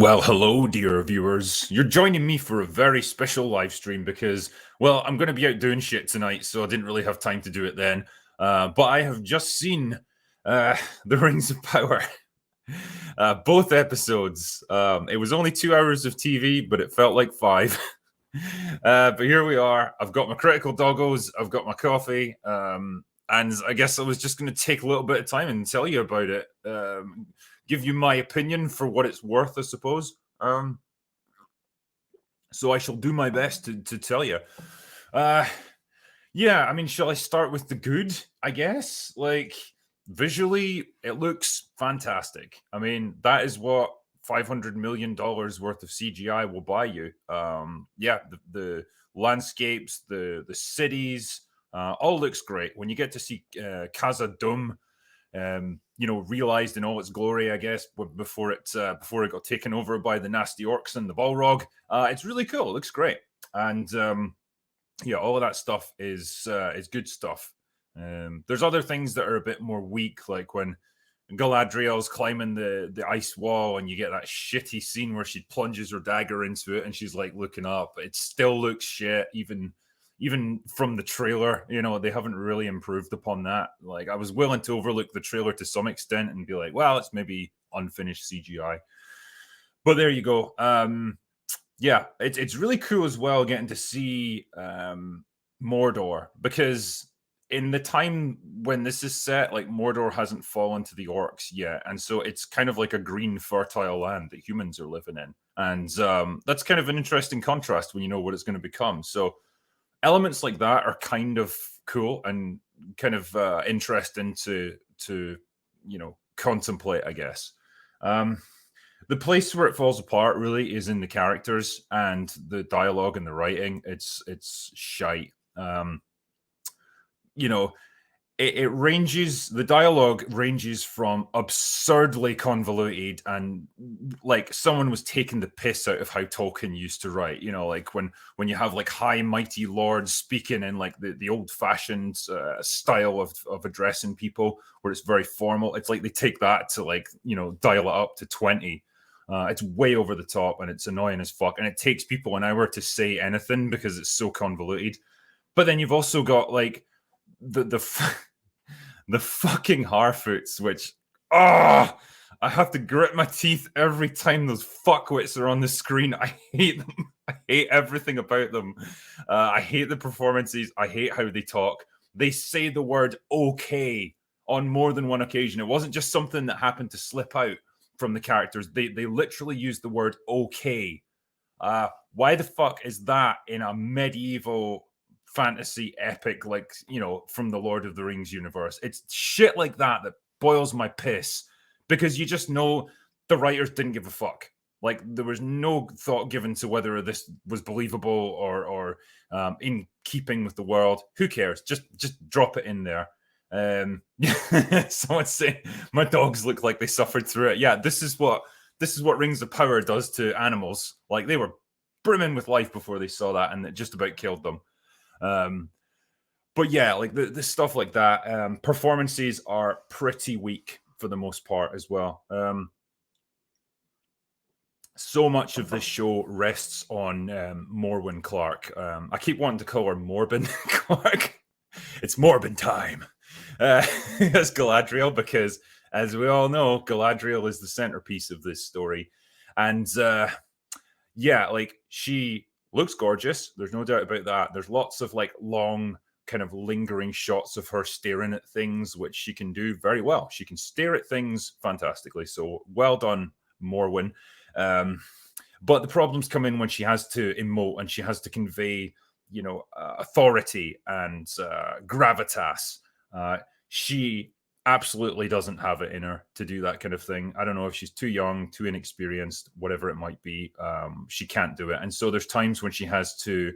Well, hello, dear viewers. You're joining me for a very special live stream because, well, I'm going to be out doing shit tonight, so I didn't really have time to do it then. But I have just seen The Rings of Power, both episodes. It was only 2 hours of TV, but it felt like five. But here we are. I've got my critical doggos, I've got my coffee, and I guess I was just going to take a little bit of time and tell you about it. Give you my opinion for what it's worth, I suppose. So I shall do my best to tell you. Yeah, I mean, shall I start with the good, I guess? Like, visually, it looks fantastic. I mean, that is what $500 million worth of CGI will buy you. Yeah, the landscapes, the cities, all looks great. When you get to see Casa Dum, realized in all its glory, I guess, before it got taken over by the nasty orcs and the Balrog. It's really cool. It looks great, and yeah, all of that stuff is good stuff. There's other things that are a bit more weak, like when Galadriel's climbing the ice wall, and you get that shitty scene where she plunges her dagger into it, and she's like looking up. It still looks shit, even from the trailer. They haven't really improved upon that. Like, I was willing to overlook the trailer to some extent and be like, well, it's maybe unfinished CGI. But there you go. Yeah, it's really cool as well getting to see Mordor, because in the time when this is set, like, Mordor hasn't fallen to the orcs yet, and so it's kind of like a green, fertile land that humans are living in, and that's kind of an interesting contrast when you know what it's going to become. So elements like that are kind of cool and kind of interesting to contemplate, I guess. The place where it falls apart really is in the characters and the dialogue and the writing. It's shite. It ranges, the dialogue ranges from absurdly convoluted and like someone was taking the piss out of how Tolkien used to write. Like when you have like high mighty lords speaking in like the old-fashioned style of addressing people, where it's very formal. It's like they take that to dial it up to 20. It's way over the top and it's annoying as fuck, and it takes people an hour to say anything because it's so convoluted. But then you've also got like the fucking Harfoots, which I have to grit my teeth every time those fuckwits are on the screen. I hate them. I hate everything about them. I hate the performances. I hate how they talk. They say the word okay on more than one occasion. It wasn't just something that happened to slip out from the characters. They literally used the word okay. Why the fuck is that in a medieval fantasy epic, like, from the Lord of the Rings universe? It's shit like that boils my piss, because you just know the writers didn't give a fuck. Like, there was no thought given to whether this was believable or in keeping with the world. Who cares? Just drop it in there. Someone saying my dogs look like they suffered through it. Yeah, this is what Rings of Power does to animals. Like, they were brimming with life before they saw that, and it just about killed them. But yeah, like the stuff like that. Performances are pretty weak for the most part as well. So much of this show rests on Morwen Clark. I keep wanting to call her Morbin Clark. It's Morbin time. As Galadriel, because as we all know, Galadriel is the centerpiece of this story. And yeah, like, she looks gorgeous. There's no doubt about that. There's lots of like long, kind of lingering shots of her staring at things, which she can do very well. She can stare at things fantastically. So well done, Morwen. But the problems come in when she has to emote and she has to convey, authority and gravitas. She absolutely doesn't have it in her to do that kind of thing. I don't know if she's too young, too inexperienced, whatever it might be. She can't do it. And so there's times when she has to,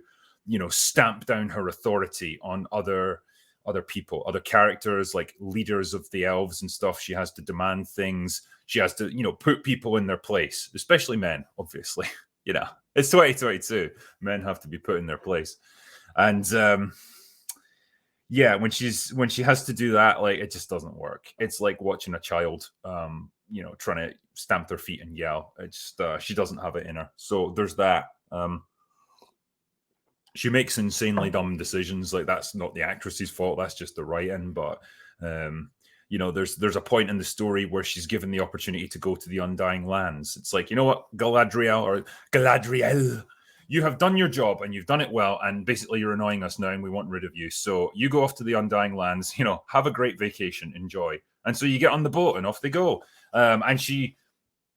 stamp down her authority on other people, other characters, like leaders of the elves and stuff. She has to demand things. She has to, put people in their place, especially men, obviously. It's 2022. Men have to be put in their place. And yeah, when she has to do that, like, it just doesn't work. It's like watching a child trying to stamp their feet and yell. It's she doesn't have it in her. So there's that. She makes insanely dumb decisions. Like, that's not the actress's fault. That's just the writing. But there's a point in the story where she's given the opportunity to go to the Undying Lands. It's like, you know what, Galadriel, you have done your job and you've done it well, and basically you're annoying us now and we want rid of you. So you go off to the Undying Lands, have a great vacation, enjoy. And so you get on the boat and off they go. And she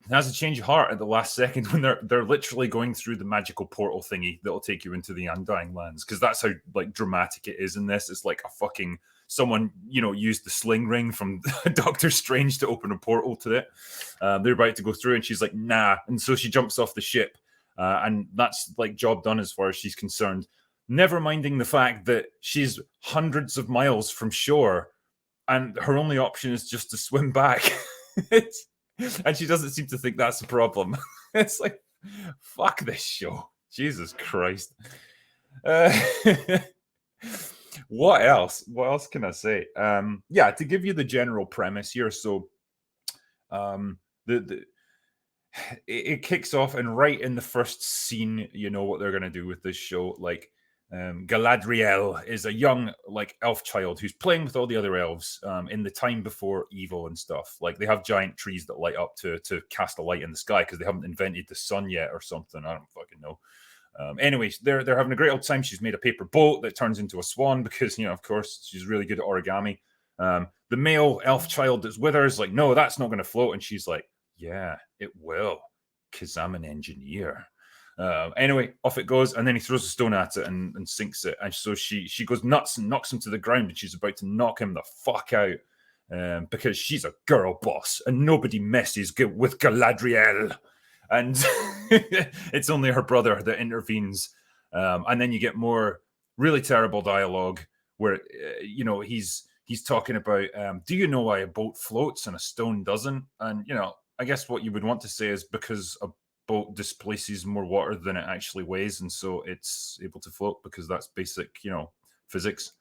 has a change of heart at the last second when they're literally going through the magical portal thingy that'll take you into the Undying Lands, because that's how like dramatic it is in this. It's like a fucking someone used the sling ring from Doctor Strange to open a portal to it. They're about to go through and she's like, nah, and so she jumps off the ship, and that's like job done as far as she's concerned, never minding the fact that she's hundreds of miles from shore and her only option is just to swim back. And she doesn't seem to think that's a problem. It's like, fuck this show. Jesus Christ. What else? What else can I say? To give you the general premise here. So it kicks off, and right in the first scene, you know what they're going to do with this show. Like, Galadriel is a young like elf child who's playing with all the other elves in the time before evil and stuff. Like, they have giant trees that light up to cast a light in the sky because they haven't invented the sun yet or something. I don't fucking know. Anyways, they're having a great old time. She's made a paper boat that turns into a swan because, of course, she's really good at origami. The male elf child that's with her is like, no, that's not going to float. And she's like, yeah, it will, because I'm an engineer. Anyway, off it goes, and then he throws a stone at it and sinks it. And so she goes nuts and knocks him to the ground, and she's about to knock him the fuck out because she's a girl boss and nobody messes with Galadriel. And it's only her brother that intervenes. And then you get more really terrible dialogue where, he's talking about, do you know why a boat floats and a stone doesn't? And, I guess what you would want to say is because a boat displaces more water than it actually weighs, and so it's able to float because that's basic, physics.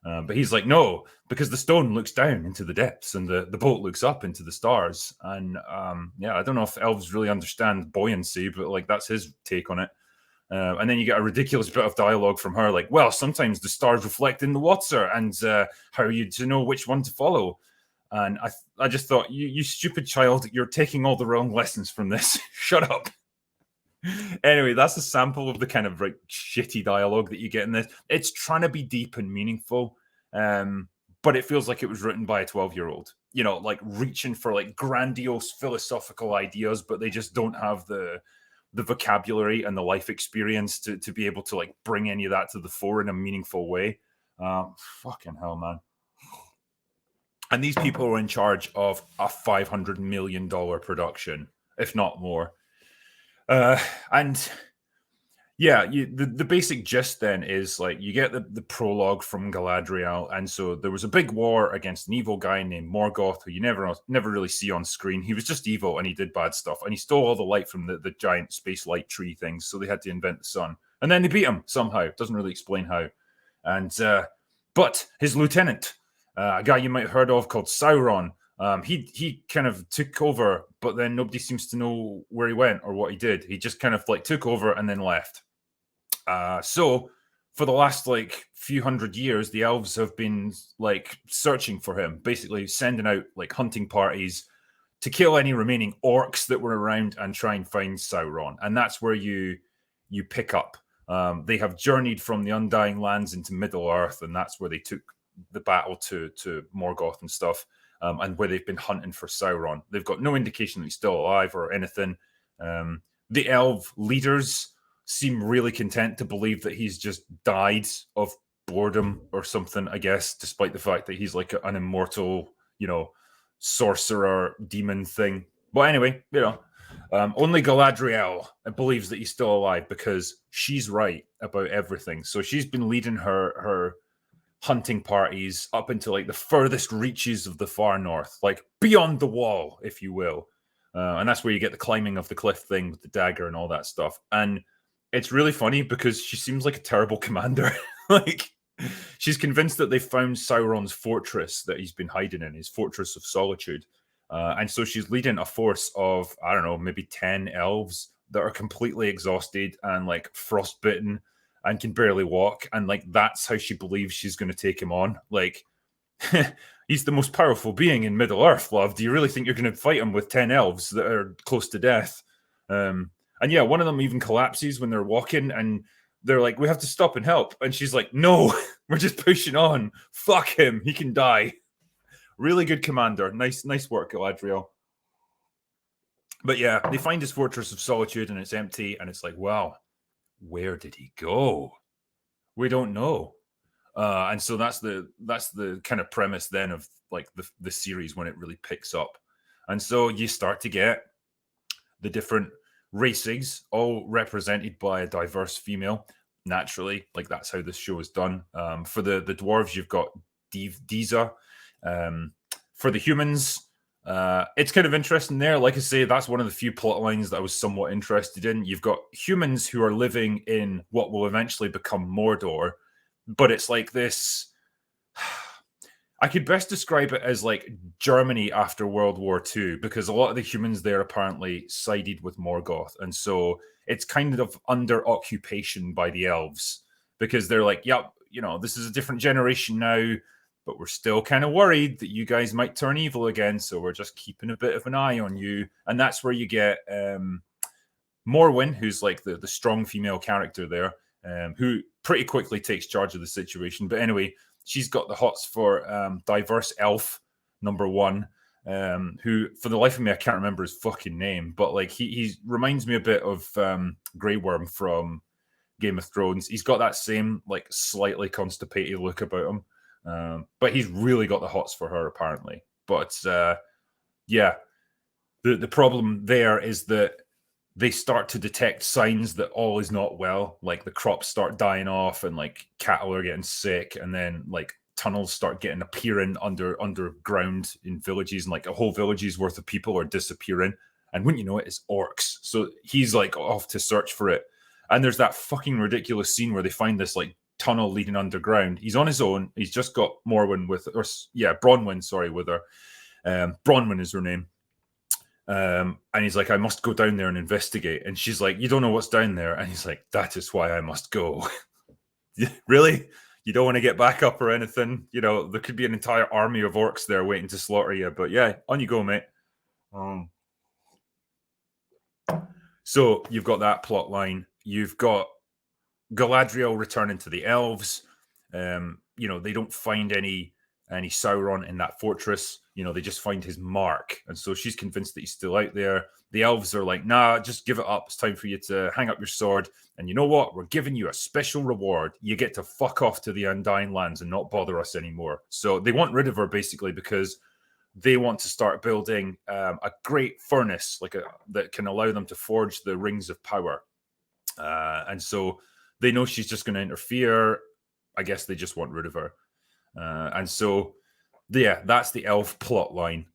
But he's like, no, because the stone looks down into the depths and the boat looks up into the stars. And I don't know if elves really understand buoyancy, but like that's his take on it. And then you get a ridiculous bit of dialogue from her, like, well, sometimes the stars reflect in the water, and how are you to know which one to follow? And I just thought, you stupid child, you're taking all the wrong lessons from this. Shut up. Anyway, that's a sample of the kind of like shitty dialogue that you get in this. It's trying to be deep and meaningful, but it feels like it was written by a 12-year-old, like reaching for like grandiose philosophical ideas, but they just don't have the vocabulary and the life experience to be able to like bring any of that to the fore in a meaningful way. Fucking hell, man. And these people are in charge of a $500 million production, if not more. The basic gist then is like you get the prologue from Galadriel, and so there was a big war against an evil guy named Morgoth, who you never really see on screen. He was just evil and he did bad stuff, and he stole all the light from the giant space light tree things, so they had to invent the sun, and then they beat him somehow. It doesn't really explain how. And but his lieutenant, a guy you might have heard of called Sauron, he kind of took over, but then nobody seems to know where he went or what he did. He just kind of like took over and then left. So for the last like few hundred years, the elves have been like searching for him, basically sending out like hunting parties to kill any remaining orcs that were around and try and find Sauron. And that's where you pick up. They have journeyed from the Undying Lands into Middle Earth, and that's where they took the battle to Morgoth and stuff. And where they've been hunting for Sauron. They've got no indication that he's still alive or anything. The elf leaders seem really content to believe that he's just died of boredom or something, I guess, despite the fact that he's like an immortal, sorcerer demon thing. But anyway, only Galadriel believes that he's still alive because she's right about everything. So she's been leading her hunting parties up into like the furthest reaches of the far north, like beyond the wall, if you will. And that's where you get the climbing of the cliff thing with the dagger and all that stuff. And it's really funny because she seems like a terrible commander. Like, she's convinced that they found Sauron's fortress that he's been hiding in, his fortress of solitude. And so she's leading a force of, I don't know, maybe 10 elves that are completely exhausted and like frostbitten and can barely walk. And like, that's how she believes she's going to take him on. Like, he's the most powerful being in Middle Earth, love. Do you really think you're going to fight him with 10 elves that are close to death? And yeah, one of them even collapses when they're walking, and they're like, we have to stop and help. And she's like, no, we're just pushing on. Fuck him. He can die. Really good commander. Nice work, Galadriel. But yeah, they find his Fortress of Solitude and it's empty, and it's like, wow, where did he go? We don't know. And so that's the kind of premise then of like the series when it really picks up. And so you start to get the different races, all represented by a diverse female. Naturally, like that's how this show is done. For the dwarves, you've got Diza. For the humans, it's kind of interesting there. Like I say, that's one of the few plot lines that I was somewhat interested in. You've got humans who are living in what will eventually become Mordor, but it's like this. I could best describe it as like Germany after World War II, because a lot of the humans there apparently sided with Morgoth. And so it's kind of under occupation by the elves, because they're like, yep, you know, this is a different generation now, but we're still kind of worried that you guys might turn evil again. So we're just keeping a bit of an eye on you. And that's where you get Morwen, who's like the strong female character there, who pretty quickly takes charge of the situation. But anyway, she's got the hots for diverse elf number one, who for the life of me I can't remember his fucking name, but like he reminds me a bit of Grey Worm from Game of Thrones. He's got that same like slightly constipated look about him, but he's really got the hots for her apparently. But yeah, the problem there is that they start to detect signs that all is not well. Like the crops start dying off, and like cattle are getting sick, and then like tunnels start appearing underground in villages, and like a whole village's worth of people are disappearing. And wouldn't you know it, it's orcs. So he's like off to search for it. And there's that fucking ridiculous scene where they find this like tunnel leading underground. He's on his own. He's just got Bronwyn, with her. Bronwyn is her name. And he's like, I must go down there and investigate. And she's like, you don't know what's down there. And he's like, that is why I must go. Really? You don't want to get back up or anything? You know, there could be an entire army of orcs there waiting to slaughter you. But yeah, on you go, mate. So you've got that plot line. You've got Galadriel returning to the elves. You know, they don't find any Sauron in that fortress. You know, they just find his mark. And so she's convinced that he's still out there. The elves are like, nah, just give it up. It's time for you to hang up your sword. And you know what? We're giving you a special reward. You get to fuck off to the Undying Lands and not bother us anymore. So they want rid of her basically because they want to start building a great furnace that can allow them to forge the rings of power. And so they know she's just going to interfere. I guess they just want rid of her. And so, yeah, that's the elf plot line.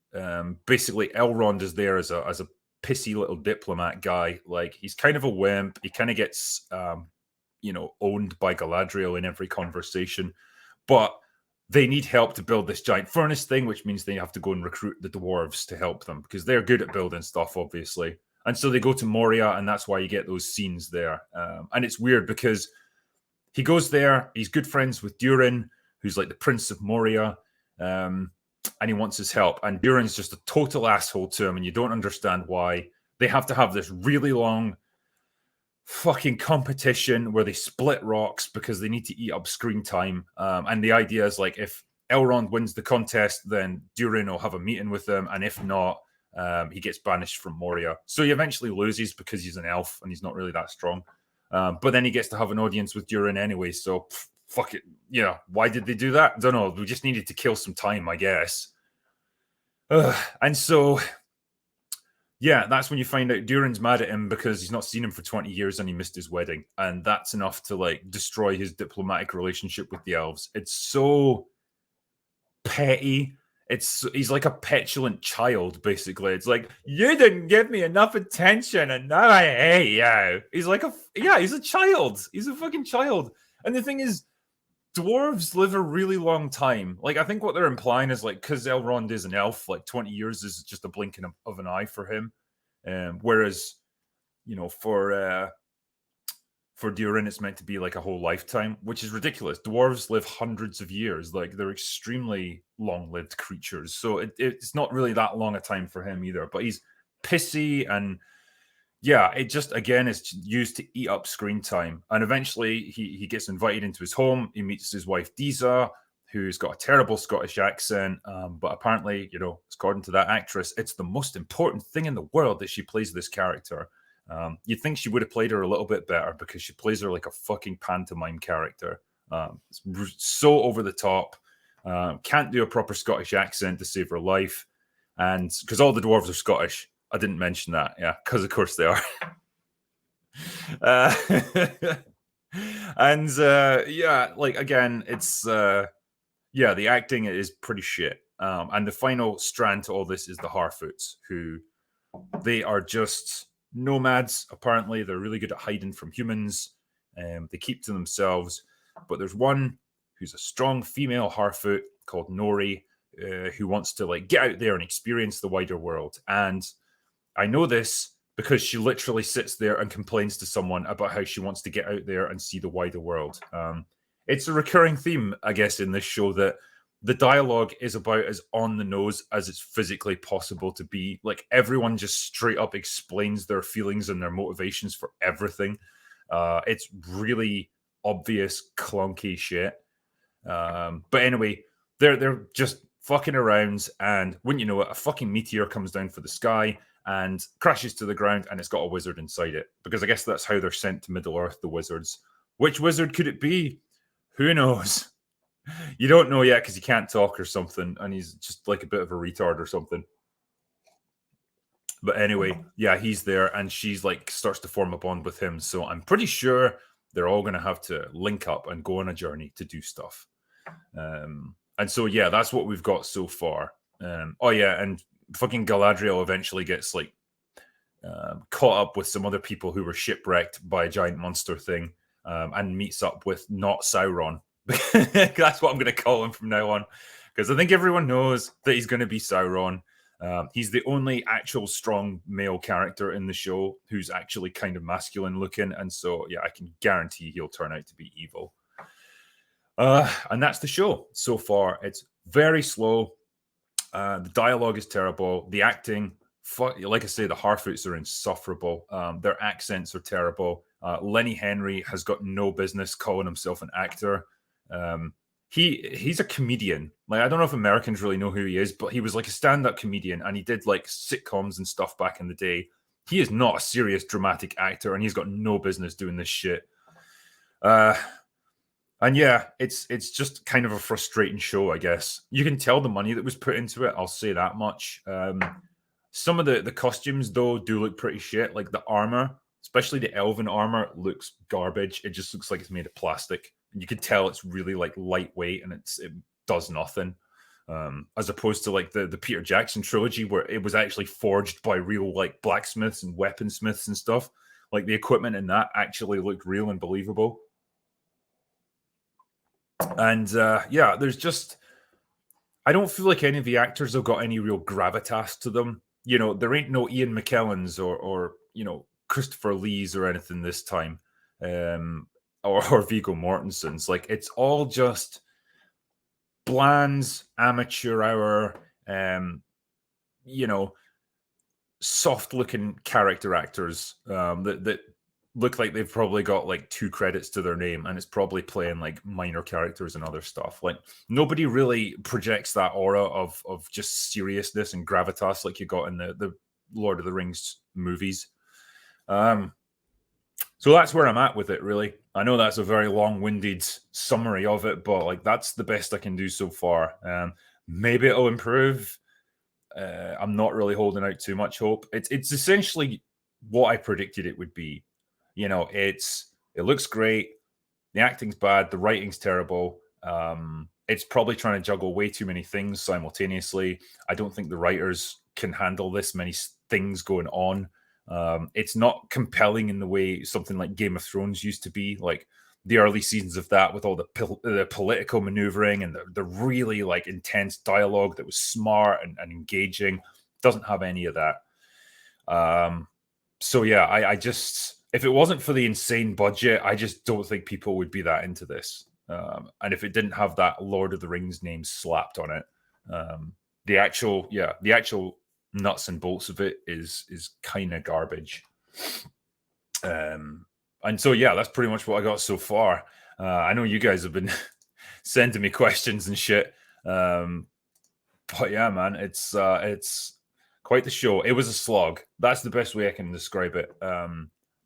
Basically, Elrond is there as a pissy little diplomat guy. Like, he's kind of a wimp. He kind of gets, owned by Galadriel in every conversation. But they need help to build this giant furnace thing, which means they have to go and recruit the dwarves to help them because they're good at building stuff, obviously. And so they go to Moria, and that's why you get those scenes there. And it's weird because he goes there. He's good friends with Durin, who's like the Prince of Moria, and he wants his help. And Durin's just a total asshole to him, and you don't understand why. They have to have this really long fucking competition where they split rocks because they need to eat up screen time. And the idea is like, if Elrond wins the contest, then Durin will have a meeting with them, and if not, he gets banished from Moria. So he eventually loses because he's an elf and he's not really that strong. But then he gets to have an audience with Durin anyway, so fuck it. Yeah, why did they do that? I don't know. We just needed to kill some time, I guess. And so, yeah, that's when you find out Durin's mad at him because he's not seen him for 20 years and he missed his wedding. And that's enough to, like, destroy his diplomatic relationship with the elves. It's so petty. He's like a petulant child, basically. It's like, you didn't give me enough attention and now I hate you. He's like he's a child. He's a fucking child. And the thing is, dwarves live a really long time. Like, I think what they're implying is like, because Elrond is an elf, like 20 years is just a blinking of an eye for him. Whereas, you know, for Durin, it's meant to be like a whole lifetime, which is ridiculous. Dwarves live hundreds of years. Like, they're extremely long-lived creatures. So it's not really that long a time for him either. But he's pissy, and yeah, it just, again, is used to eat up screen time. And eventually he gets invited into his home. He meets his wife, Disa, who's got a terrible Scottish accent. But apparently, you know, according to that actress, it's the most important thing in the world that she plays this character. You'd think she would have played her a little bit better, because she plays her like a fucking pantomime character. It's so over the top. Can't do a proper Scottish accent to save her life. And because all the dwarves are Scottish. I didn't mention that. Yeah, because of course they are. uh, and yeah, like, again, it's yeah, the acting is pretty shit. And the final strand to all this is the Harfoots, who they are just nomads. Apparently, they're really good at hiding from humans. They keep to themselves. But there's one who's a strong female Harfoot called Nori, who wants to like get out there and experience the wider world. And I know this because she literally sits there and complains to someone about how she wants to get out there and see the wider world. It's a recurring theme, I guess, in this show, that the dialogue is about as on the nose as it's physically possible to be. Like, everyone just straight up explains their feelings and their motivations for everything. It's really obvious, clunky shit. But anyway, they're just fucking around, and wouldn't you know it, a fucking meteor comes down for the sky and crashes to the ground, and it's got a wizard inside it. Because I guess that's how they're sent to Middle-earth, the wizards. Which wizard could it be? Who knows? You don't know yet because he can't talk or something, and he's just like a bit of a retard or something. But anyway, yeah, he's there, and she's like starts to form a bond with him. So I'm pretty sure they're all going to have to link up and go on a journey to do stuff. And so, yeah, that's what we've got so far. Oh, yeah, and fucking Galadriel eventually gets like caught up with some other people who were shipwrecked by a giant monster thing, and meets up with not Sauron. That's what I'm going to call him from now on, because I think everyone knows that he's going to be Sauron. He's the only actual strong male character in the show who's actually kind of masculine looking, and so yeah, I can guarantee he'll turn out to be evil. And that's the show so far. It's very slow. The dialogue is terrible. The acting, like I say, the Harfoots are insufferable. Their accents are terrible. Lenny Henry has got no business calling himself an actor. He's a comedian. Like, I don't know if Americans really know who he is, but he was like a stand-up comedian, and he did like sitcoms and stuff back in the day. He is not a serious dramatic actor, and he's got no business doing this shit. And yeah, it's just kind of a frustrating show, I guess. You can tell the money that was put into it, I'll say that much. Some of the costumes, though, do look pretty shit. Like the armor, especially the elven armor, looks garbage. It just looks like it's made of plastic. And you could tell it's really like lightweight, and it does nothing. As opposed to like the Peter Jackson trilogy, where it was actually forged by real like blacksmiths and weaponsmiths and stuff. Like the equipment in that actually looked real and believable. And yeah, there's just, I don't feel like any of the actors have got any real gravitas to them. You know, there ain't no Ian McKellens or you know, Christopher Lees or anything this time, or Viggo Mortensen's. Like, it's all just bland, amateur hour, you know, soft-looking character actors that look like they've probably got like 2 credits to their name, and it's probably playing like minor characters and other stuff. Like, nobody really projects that aura of just seriousness and gravitas like you got in the Lord of the Rings movies. So that's where I'm at with it, really. I know that's a very long-winded summary of it, but like, that's the best I can do so far. Maybe it'll improve. I'm not really holding out too much hope. It's essentially what I predicted it would be. You know, it looks great. The acting's bad. The writing's terrible. It's probably trying to juggle way too many things simultaneously. I don't think the writers can handle this many things going on. It's not compelling in the way something like Game of Thrones used to be. Like, the early seasons of that with all the political maneuvering and the really like intense dialogue that was smart and engaging. Doesn't have any of that. So yeah, I just, if it wasn't for the insane budget, I just don't think people would be that into this. And if it didn't have that Lord of the Rings name slapped on it, the actual nuts and bolts of it is kind of garbage. And so yeah, that's pretty much what I got so far. I know you guys have been sending me questions and shit. But yeah, man, it's quite the show. It was a slog. That's the best way I can describe it.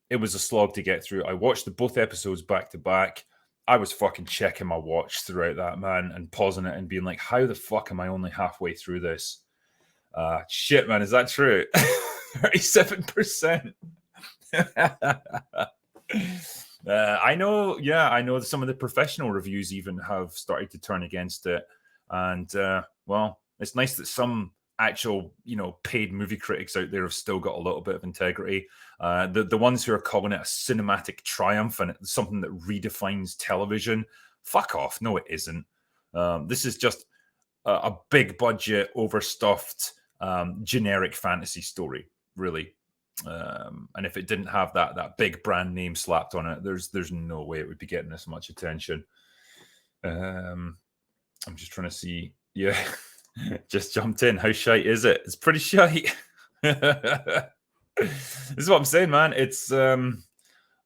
It was a slog to get through. I watched both episodes back to back. I was fucking checking my watch throughout that, man, and pausing it and being like, how the fuck am I only halfway through this? Shit, man, is that true? 37%. I know some of the professional reviews even have started to turn against it. And well, it's nice that some actual, paid movie critics out there have still got a little bit of integrity. The ones who are calling it a cinematic triumph and it's something that redefines television, fuck off. No, it isn't. This is just a big budget, overstuffed, generic fantasy story, really. And if it didn't have that big brand name slapped on it, there's no way it would be getting this much attention. I'm just trying to see. Yeah, just jumped in. How shite is it? It's pretty shite. This is what I'm saying, man. It's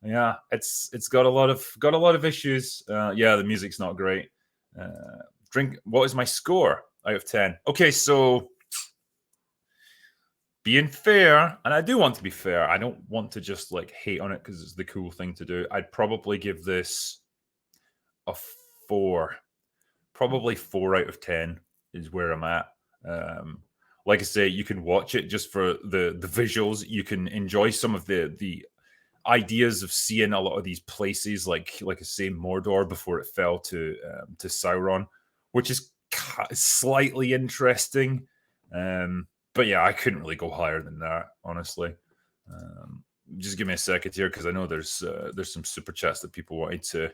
it's got a lot of issues. Yeah, the music's not great. What is my score out of 10? Okay, so being fair, and I do want to be fair, I don't want to just like hate on it because it's the cool thing to do. I'd probably give this a 4. Probably 4 out of 10 is where I'm at. Like I say, you can watch it just for the visuals. You can enjoy some of the ideas of seeing a lot of these places, like I say, Mordor before it fell to Sauron, which is slightly interesting. But yeah, I couldn't really go higher than that, honestly. Just give me a second here because I know there's some super chats that people wanted to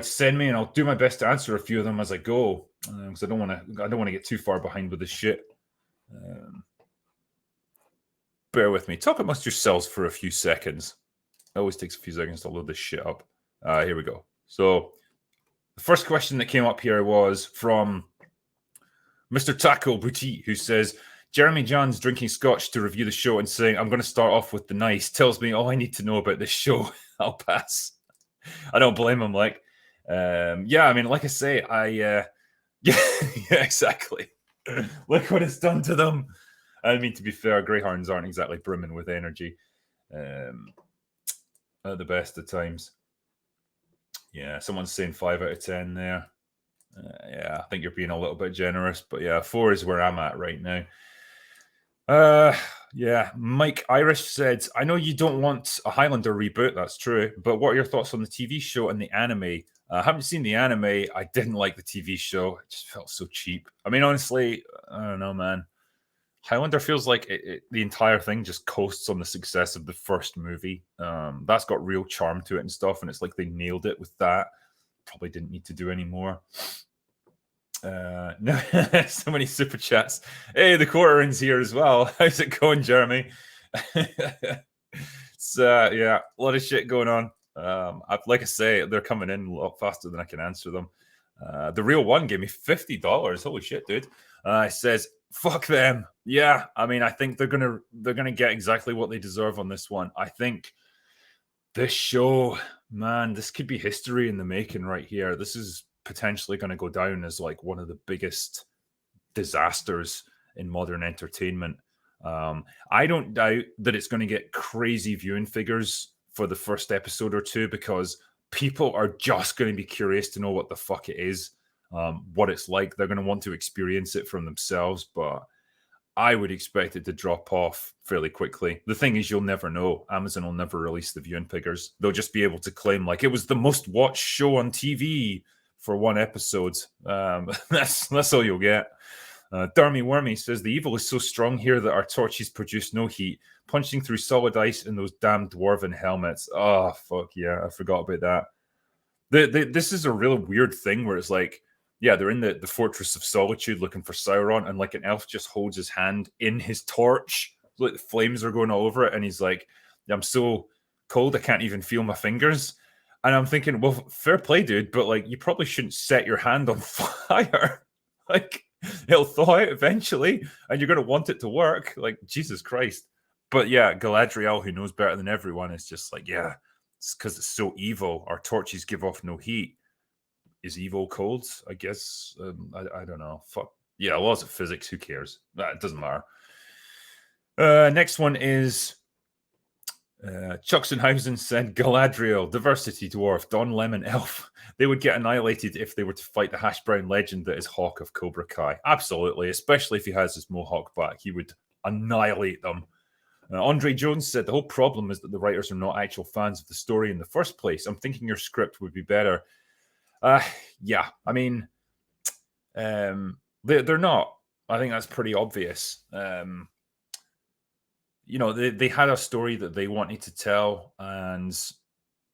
send me, and I'll do my best to answer a few of them as I go because I don't want to get too far behind with this shit. Bear with me. Talk amongst yourselves for a few seconds. It always takes a few seconds to load this shit up. Here we go. So the first question that came up here was from Mr. Taco Boutique, who says, Jeremy Johns drinking scotch to review the show and saying, I'm going to start off with the nice, tells me all I need to know about this show. I'll pass. I don't blame him. Like, yeah, I mean, like I say, yeah, exactly. Look what it's done to them. I mean, to be fair, Greyhounds aren't exactly brimming with energy at the best of times. Yeah, someone's saying 5 out of 10 there. Yeah, I think you're being a little bit generous, but yeah, 4 is where I'm at right now. Yeah, Mike Irish said, I know you don't want a Highlander reboot, that's true, but what are your thoughts on the TV show and the anime? I haven't seen the anime. I didn't like the TV show. It just felt so cheap. I mean, honestly, I don't know, man. Highlander feels like the entire thing just coasts on the success of the first movie. That's got real charm to it and stuff, and it's like they nailed it with that. Probably didn't need to do any more. No, so many super chats. Hey, the quartering's here as well. How's it going, Jeremy? So yeah, a lot of shit going on. Like I say, they're coming in a lot faster than I can answer them. The real one gave me $50. Holy shit, dude! It says, "Fuck them." Yeah, I mean, I think they're gonna get exactly what they deserve on this one. I think this show, man, this could be history in the making right here. This is potentially going to go down as like one of the biggest disasters in modern entertainment. I don't doubt that it's going to get crazy viewing figures for the first episode or two because people are just going to be curious to know what the fuck it is, what it's like. They're going to want to experience it from themselves, but I would expect it to drop off fairly quickly. The thing is, you'll never know. Amazon will never release the viewing figures. They'll just be able to claim like it was the most watched show on TV for one episode. That's all you'll get. Darmy Wormy says, the evil is so strong here that our torches produce no heat, punching through solid ice in those damn dwarven helmets. Oh, fuck yeah, I forgot about that. This is a real weird thing where it's like, yeah, they're in the Fortress of Solitude looking for Sauron, and like an elf just holds his hand in his torch, like the flames are going all over it, and he's like, I'm so cold I can't even feel my fingers. And I'm thinking, well, fair play, dude, but like you probably shouldn't set your hand on fire. Like it'll thaw out eventually, and you're gonna want it to work. Like, Jesus Christ. But yeah, Galadriel, who knows better than everyone, is just like, yeah, it's because it's so evil. Our torches give off no heat. Is evil cold? I guess. I don't know. Fuck. Yeah, laws of physics. Who cares? It doesn't matter. Next one is Chuxenhausen said Galadriel, diversity dwarf, Don Lemon elf. They would get annihilated if they were to fight the hash brown legend that is Hawk of Cobra Kai. Absolutely, especially if he has his mohawk back. He would annihilate them. Andre Jones said the whole problem is that the writers are not actual fans of the story in the first place. I'm thinking your script would be better. Yeah, I mean, they're not. I think that's pretty obvious. You know, they had a story that they wanted to tell, and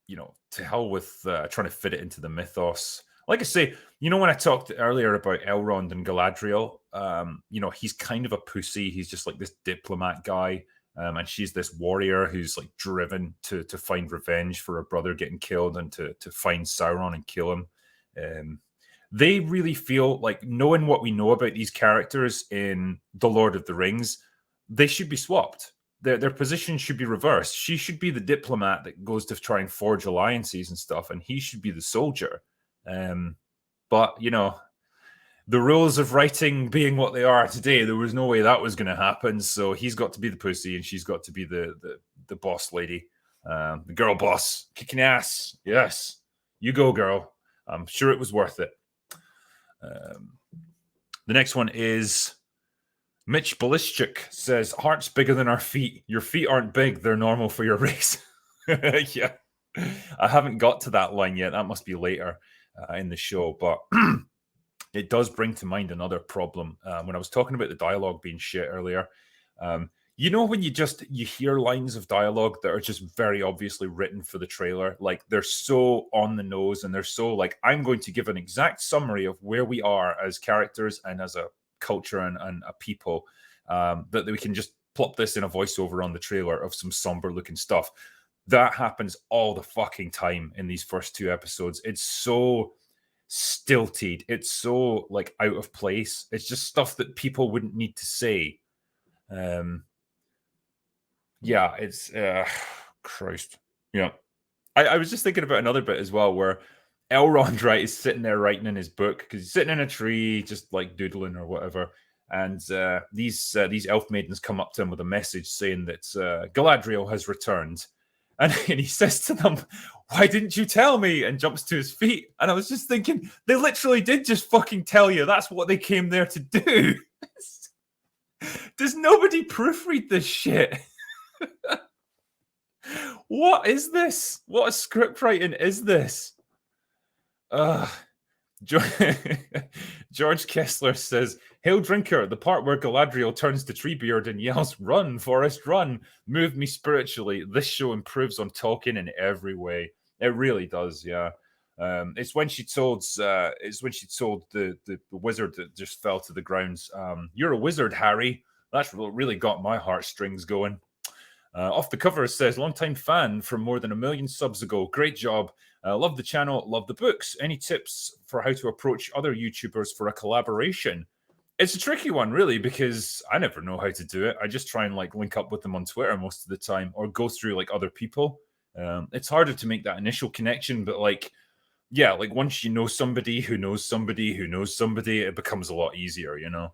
you know, to hell with trying to fit it into the mythos. Like I say, you know, when I talked earlier about Elrond and Galadriel, you know, he's kind of a pussy. He's just like this diplomat guy. And she's this warrior who's like driven to find revenge for her brother getting killed and to find Sauron and kill him. They really feel like, knowing what we know about these characters in The Lord of the Rings, they should be swapped. Their position should be reversed. She should be the diplomat that goes to try and forge alliances and stuff, and he should be the soldier. But, you know, the rules of writing being what they are today, there was no way that was going to happen. So he's got to be the pussy, and she's got to be the boss lady, the girl boss, kicking ass. Yes, you go, girl. I'm sure it was worth it. The next one is Mitch Balishchuk says, heart's bigger than our feet. Your feet aren't big. They're normal for your race. Yeah. I haven't got to that line yet. That must be later in the show. But it does bring to mind another problem. When I was talking about the dialogue being shit earlier, you know, when you hear lines of dialogue that are just very obviously written for the trailer, like they're so on the nose and they're so like, I'm going to give an exact summary of where we are as characters and as a culture and a people, that we can just plop this in a voiceover on the trailer of some somber looking stuff. That happens all the fucking time in these first two episodes. It's so stilted. It's so like out of place. It's just stuff that people wouldn't need to say. Yeah, it's Christ. Yeah. I was just thinking about another bit as well where Elrond, right, is sitting there writing in his book because he's sitting in a tree, just like doodling or whatever. And these elf maidens come up to him with a message saying that Galadriel has returned. And he says to them, why didn't you tell me? And jumps to his feet. And I was just thinking, they literally did just fucking tell you. That's what they came there to do. Does nobody proofread this shit? What is this? What a script writing is this? George Kessler says, Hail Drinker, the part where Galadriel turns to Treebeard and yells, run, Forrest, run, moved me spiritually. This show improves on Tolkien in every way. It really does, yeah. It's when she told the wizard that just fell to the ground, you're a wizard, Harry. That's really got my heartstrings going. Off the cover, it says, long-time fan from more than 1 million subs ago. Great job. Love the channel, love the books. Any tips for how to approach other YouTubers for a collaboration? It's a tricky one, really, because I never know how to do it. I just try and like link up with them on Twitter most of the time, or go through like other people. It's harder to make that initial connection, but like, yeah, like once you know somebody who knows somebody who knows somebody, it becomes a lot easier, you know.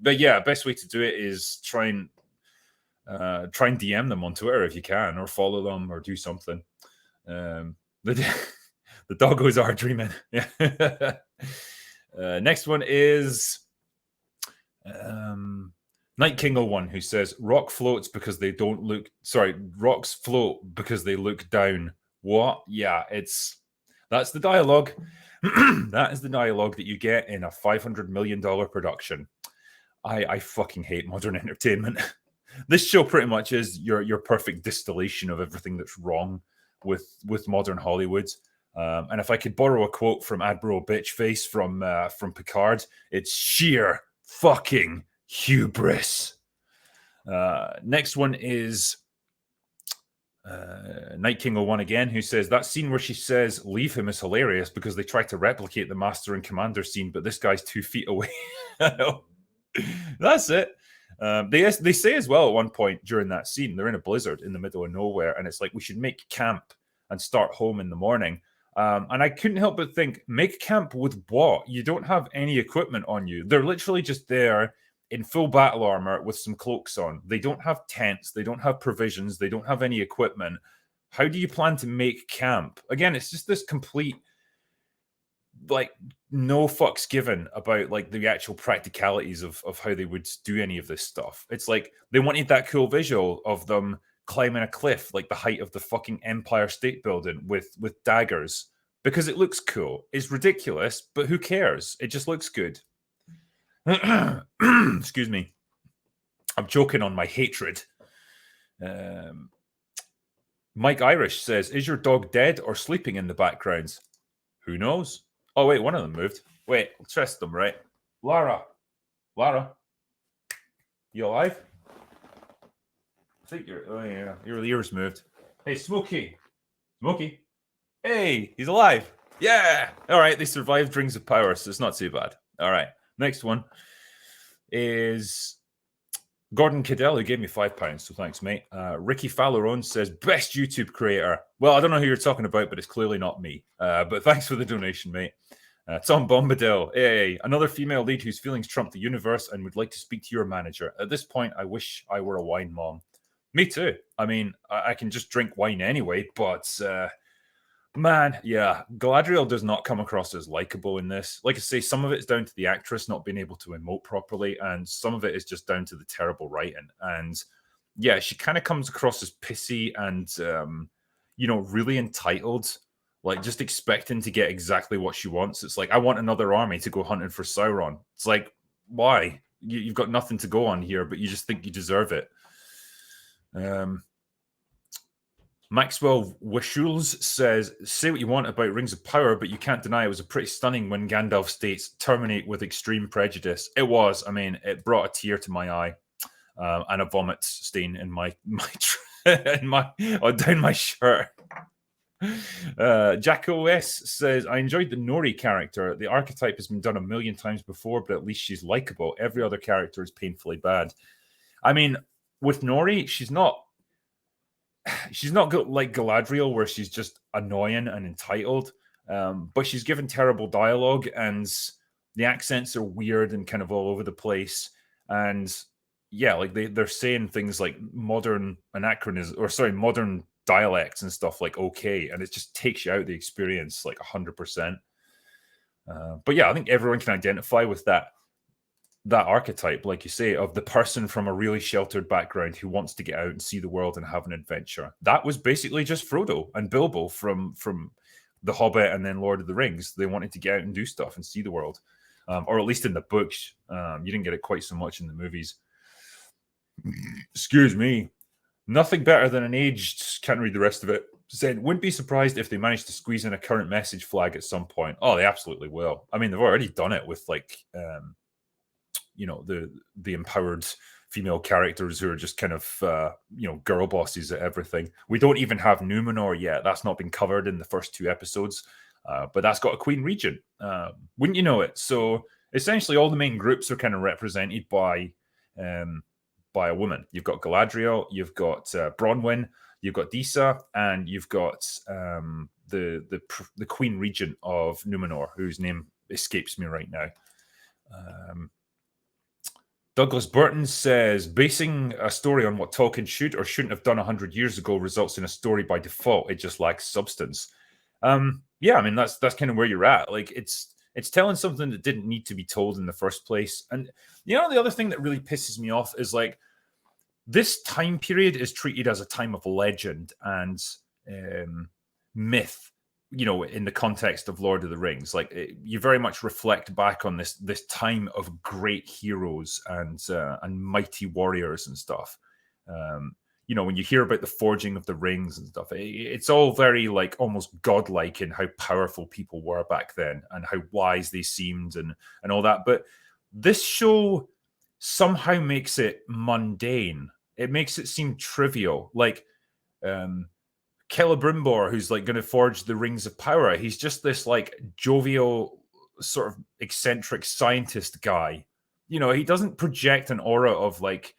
But yeah, best way to do it is try and DM them on Twitter if you can, or follow them, or do something. The doggos are dreaming. Yeah. Next one is Night King 01, who says rocks float because they look down. What? Yeah, that's the dialogue. That is the dialogue that you get in a $500 million production. I fucking hate modern entertainment. This show pretty much is your perfect distillation of everything that's wrong with modern Hollywood. And if I could borrow a quote from Admiral Bitchface from Picard, it's sheer fucking hubris. Next one is Night King 01 again, who says that scene where she says leave him is hilarious because they try to replicate the Master and Commander scene, but this guy's 2 feet away. That's it. They say as well at one point during that scene, they're in a blizzard in the middle of nowhere, and it's like, we should make camp and start home in the morning. And I couldn't help but think, make camp with what? You don't have any equipment on you. They're literally just there in full battle armor with some cloaks on. They don't have tents. They don't have provisions. They don't have any equipment. How do you plan to make camp? Again, it's just this complete, like, no fucks given about like the actual practicalities of how they would do any of this stuff. It's like they wanted that cool visual of them climbing a cliff like the height of the fucking Empire State Building with daggers because it looks cool. It's ridiculous, but who cares? It just looks good. Excuse me. I'm choking on my hatred. Mike Irish says, is your dog dead or sleeping in the background? Who knows? Oh, wait, one of them moved. Wait, I'll test them, right? Lara, you alive? I think your ears moved. Hey, Smokey. Hey, he's alive. Yeah. All right, they survived Rings of Power, so it's not too bad. All right, next one is Gordon Cadell, who gave me £5, so thanks, mate. Ricky Fallerone says, best YouTube creator. Well, I don't know who you're talking about, but it's clearly not me. But thanks for the donation, mate. Tom Bombadil, hey, another female lead whose feelings trump the universe and would like to speak to your manager. At this point, I wish I were a wine mom. Me too. I mean, I can just drink wine anyway, but man, yeah, Galadriel does not come across as likable in this. Like I say, some of it's down to the actress not being able to emote properly, and some of it is just down to the terrible writing. And yeah, she kind of comes across as pissy and, really entitled, like just expecting to get exactly what she wants. It's like, I want another army to go hunting for Sauron. It's like, why? You've got nothing to go on here, but you just think you deserve it. Maxwell Wishules says, say what you want about Rings of Power, but you can't deny it was a pretty stunning when Gandalf states, terminate with extreme prejudice. It was. I mean, it brought a tear to my eye and a vomit stain in my down my shirt. Jack OS says, I enjoyed the Nori character. The archetype has been done a million times before, but at least she's likable. Every other character is painfully bad. I mean, with Nori, she's not like Galadriel, where she's just annoying and entitled, but she's given terrible dialogue, and the accents are weird and kind of all over the place. And yeah, like they're saying things like modern dialects and stuff like okay, and it just takes you out of the experience like 100%. But yeah, I think everyone can identify with that archetype, like you say, of the person from a really sheltered background who wants to get out and see the world and have an adventure. That was basically just Frodo and Bilbo from The Hobbit and then Lord of the Rings. They wanted to get out and do stuff and see the world, or at least in the books. You didn't get it quite so much in the movies. Excuse me. Nothing better than an aged, can't read the rest of it, said, wouldn't be surprised if they managed to squeeze in a current message flag at some point. Oh, they absolutely will. I mean, they've already done it with like the empowered female characters who are just kind of girl bosses at everything. We don't even have Numenor yet. That's not been covered in the first 2 episodes, but that's got a queen regent. Wouldn't you know it? So essentially all the main groups are kind of represented by a woman. You've got Galadriel, you've got Bronwyn, you've got Disa, and you've got the queen regent of Numenor, whose name escapes me right now. Douglas Burton says, basing a story on what Tolkien should or shouldn't have done 100 years ago results in a story by default. It just lacks substance. Yeah, I mean, that's kind of where you're at. Like, it's telling something that didn't need to be told in the first place. And, the other thing that really pisses me off is, like, this time period is treated as a time of legend and myth, in the context of Lord of the Rings. Like, you very much reflect back on this time of great heroes and mighty warriors and stuff. you know, when you hear about the forging of the rings and stuff, it's all very like almost godlike in how powerful people were back then and how wise they seemed and all that. But this show somehow makes it mundane. It makes it seem trivial. Like Celebrimbor, who's like going to forge the rings of power, he's just this like jovial, sort of eccentric scientist guy. You know, he doesn't project an aura of like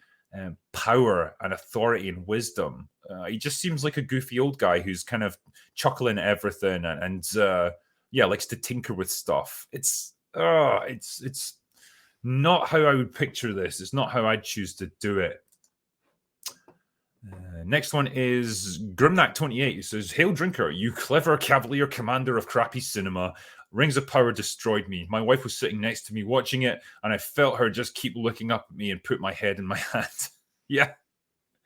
power and authority and wisdom. He just seems like a goofy old guy who's kind of chuckling at everything and yeah, likes to tinker with stuff. It's not how I would picture this. It's not how I'd choose to do it. Next one is Grimnack28, who says, "Hail Drinker, you clever cavalier commander of crappy cinema. Rings of Power destroyed me. My wife was sitting next to me watching it, and I felt her just keep looking up at me and put my head in my hand." Yeah.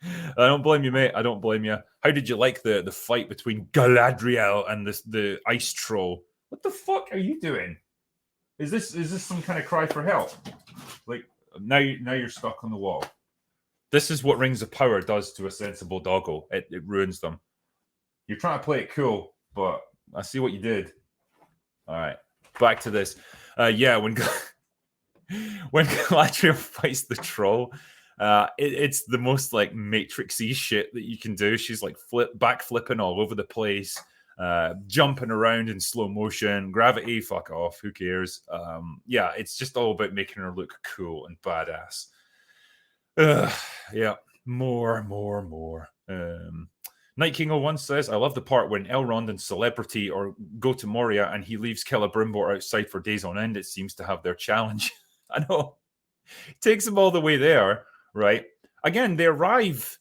I don't blame you, mate. I don't blame you. How did you like the fight between Galadriel and the ice troll? What the fuck are you doing? Is this some kind of cry for help? Like now you're stuck on the wall. This is what Rings of Power does to a sensible doggo. It ruins them. You're trying to play it cool, but I see what you did. All right, back to this. Yeah, when Galadriel fights the troll, it's the most like Matrixy shit that you can do. She's like backflipping all over the place, jumping around in slow motion. Gravity, fuck off. Who cares? Yeah, it's just all about making her look cool and badass. Yeah, more. Night King 01 says, "I love the part when Elrond and Celebrity go to Moria and he leaves Celebrimbor outside for days on end. It seems to have their challenge." I know. It takes them all the way there, right? Again, they arrive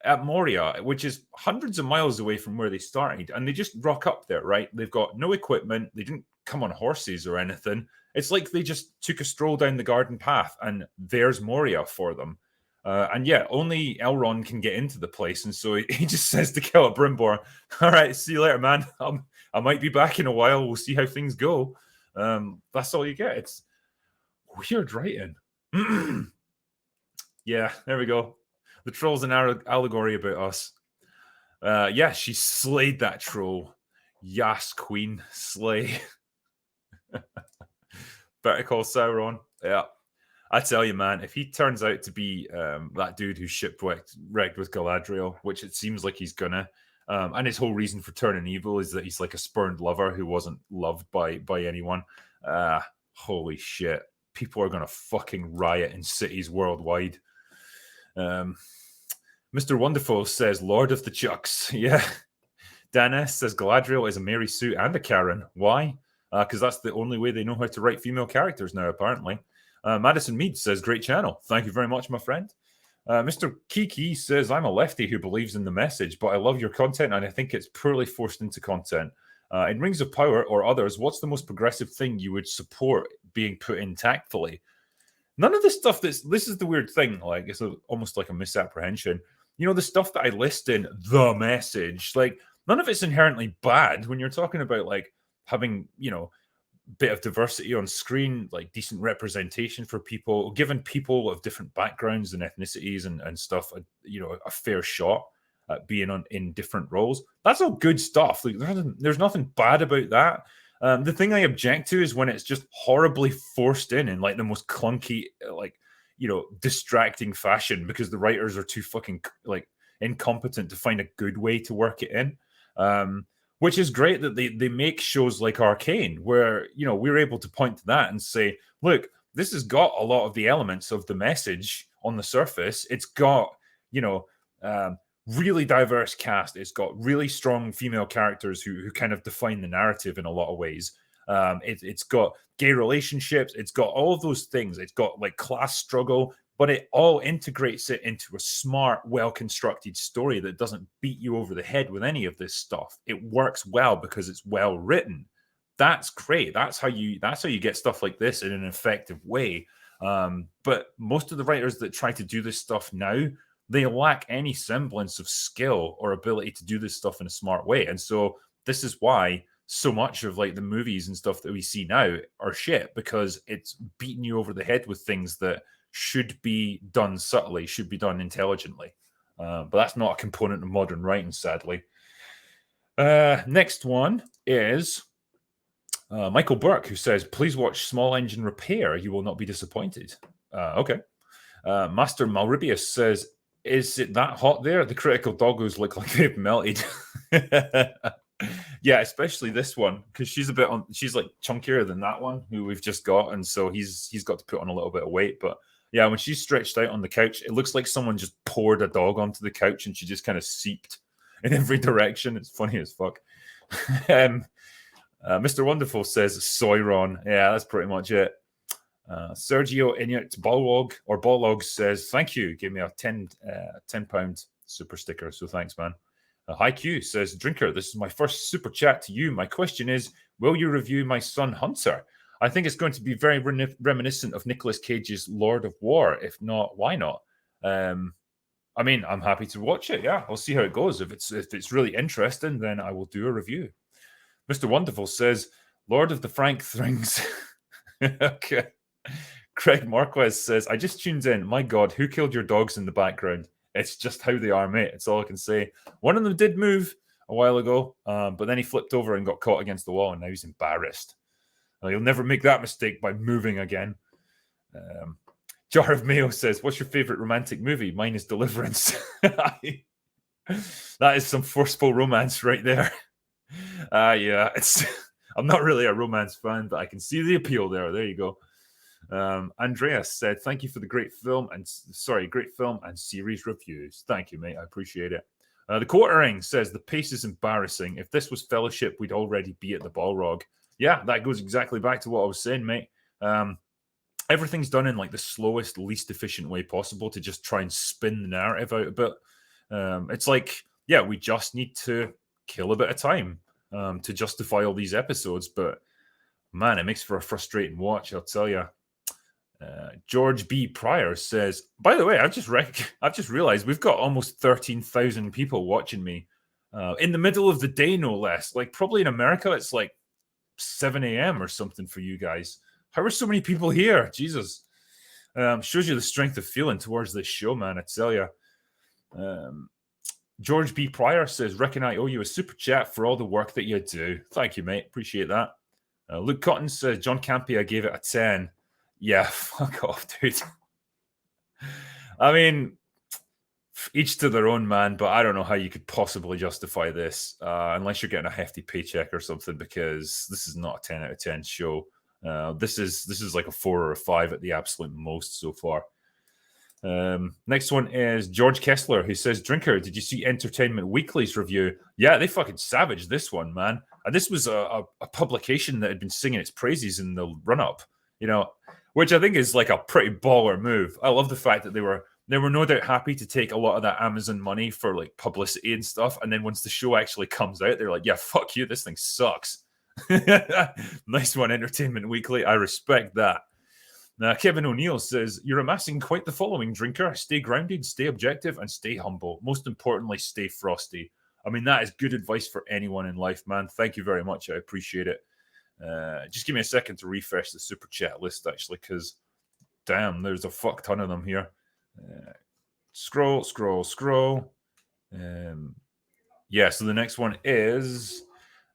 at Moria, which is hundreds of miles away from where they started, and they just rock up there, right? They've got no equipment. They didn't come on horses or anything. It's like they just took a stroll down the garden path, and there's Moria for them. And yeah, only Elrond can get into the place, and so he just says to Celebrimbor, "All right, see you later, man. I might be back in a while. We'll see how things go." That's all you get. It's weird writing. Yeah, there we go. The troll's an allegory about us. Yeah, she slayed that troll. Yas, queen, slay. Better call Sauron. Yeah. I tell you, man, if he turns out to be that dude who's shipwrecked with Galadriel, which it seems like he's gonna, and his whole reason for turning evil is that he's like a spurned lover who wasn't loved by anyone. Holy shit. People are gonna fucking riot in cities worldwide. Mr. Wonderful says, "Lord of the Chucks." Yeah. Dan S says, "Galadriel is a Mary Sue and a Karen. Why? Because that's the only way they know how to write female characters now, apparently." Madison Mead says, "Great channel. Thank you very much, my friend." Mr. Kiki says, "I'm a lefty who believes in the message, but I love your content and I think it's poorly forced into content. In Rings of Power or others, what's the most progressive thing you would support being put in tactfully?" None of the stuff this is the weird thing. Like, it's almost like a misapprehension. You know, the stuff that I list in the message, like, none of it's inherently bad when you're talking about like having, you know, bit of diversity on screen, like decent representation for people, giving people of different backgrounds and ethnicities and stuff, you know, a fair shot at being in different roles. That's all good stuff. Like, there's nothing bad about that. The thing I object to is when it's just horribly forced in like the most clunky, like, you know, distracting fashion because the writers are too fucking like incompetent to find a good way to work it in. Which is great that they make shows like Arcane, where, you know, we're able to point to that and say, look, this has got a lot of the elements of the message on the surface. It's got, you know, really diverse cast. It's got really strong female characters who kind of define the narrative in a lot of ways. It's got gay relationships. It's got all of those things. It's got like class struggle, but it all integrates it into a smart, well-constructed story that doesn't beat you over the head with any of this stuff. It works well because it's well written. That's great. That's how you get stuff like this in an effective way. But most of the writers that try to do this stuff now, they lack any semblance of skill or ability to do this stuff in a smart way. And so this is why so much of like the movies and stuff that we see now are shit, because it's beating you over the head with things that should be done subtly, should be done intelligently. But that's not a component of modern writing, sadly. Next one is Michael Burke, who says, please watch Small Engine Repair. You will not be disappointed. Okay. Master Malribius says, is it that hot there? The critical doggos look like they've melted. Yeah, especially this one, because she's like chunkier than that one who we've just got, and so he's got to put on a little bit of weight. But yeah, when she's stretched out on the couch, it looks like someone just poured a dog onto the couch and she just kind of seeped in every direction. It's funny as fuck. Mr. Wonderful says Soyron. Yeah, that's pretty much it. Sergio Inyat Ballog says, thank you. Give me a £10 super sticker. So thanks, man. Hi Q says, Drinker, this is my first super chat to you. My question is, will you review my son Hunter? I think it's going to be very reminiscent of Nicolas Cage's Lord of War. If not, why not? I mean, I'm happy to watch it. Yeah, I'll see how it goes. If it's really interesting, then I will do a review. Mr. Wonderful says, Lord of the Frank Things. Okay. Craig Marquez says, I just tuned in. My God, who killed your dogs in the background? It's just how they are, mate. It's all I can say. One of them did move a while ago, but then he flipped over and got caught against the wall, and now he's embarrassed. He'll never make that mistake by moving again. Jar of Mayo says, what's your favorite romantic movie? Mine is Deliverance. That is some forceful romance right there. Yeah, I'm not really a romance fan, but I can see the appeal there. There you go. Andreas said, thank you for the great film and series reviews. Thank you, mate. I appreciate it. The Quartering says, the pace is embarrassing. If this was Fellowship, we'd already be at the Balrog. Yeah, that goes exactly back to what I was saying, mate. Everything's done in like the slowest, least efficient way possible to just try and spin the narrative out a bit. It's like, yeah, we just need to kill a bit of time to justify all these episodes. But man, it makes for a frustrating watch, I'll tell you. George B. Pryor says, by the way, I've just realized we've got almost 13,000 people watching me in the middle of the day, no less. Like probably in America, it's like 7 a.m. or something for you guys. How are so many people here? Jesus. Shows you the strength of feeling towards this show, man, I tell you. George B. Pryor says, reckon I owe you a super chat for all the work that you do. Thank you, mate. Appreciate that. Luke Cotton says, John Campea gave it a 10. Yeah, fuck off, dude. I mean, each to their own, man, but I don't know how you could possibly justify this unless you're getting a hefty paycheck or something, because this is not a 10 out of 10 show. This is like a 4 or a 5 at the absolute most so far. Next one is George Kessler, who says, Drinker, did you see Entertainment Weekly's review? Yeah, they fucking savaged this one, man. And this was a publication that had been singing its praises in the run-up, you know, which I think is like a pretty baller move. I love the fact that they were no doubt happy to take a lot of that Amazon money for like publicity and stuff. And then once the show actually comes out, they're like, yeah, fuck you, this thing sucks. Nice one, Entertainment Weekly. I respect that. Now, Kevin O'Neill says, you're amassing quite the following, Drinker. Stay grounded, stay objective, and stay humble. Most importantly, stay frosty. I mean, that is good advice for anyone in life, man. Thank you very much. I appreciate it. Just give me a second to refresh the super chat list, actually, because damn, there's a fuck ton of them here. Scroll. Yeah, so the next one is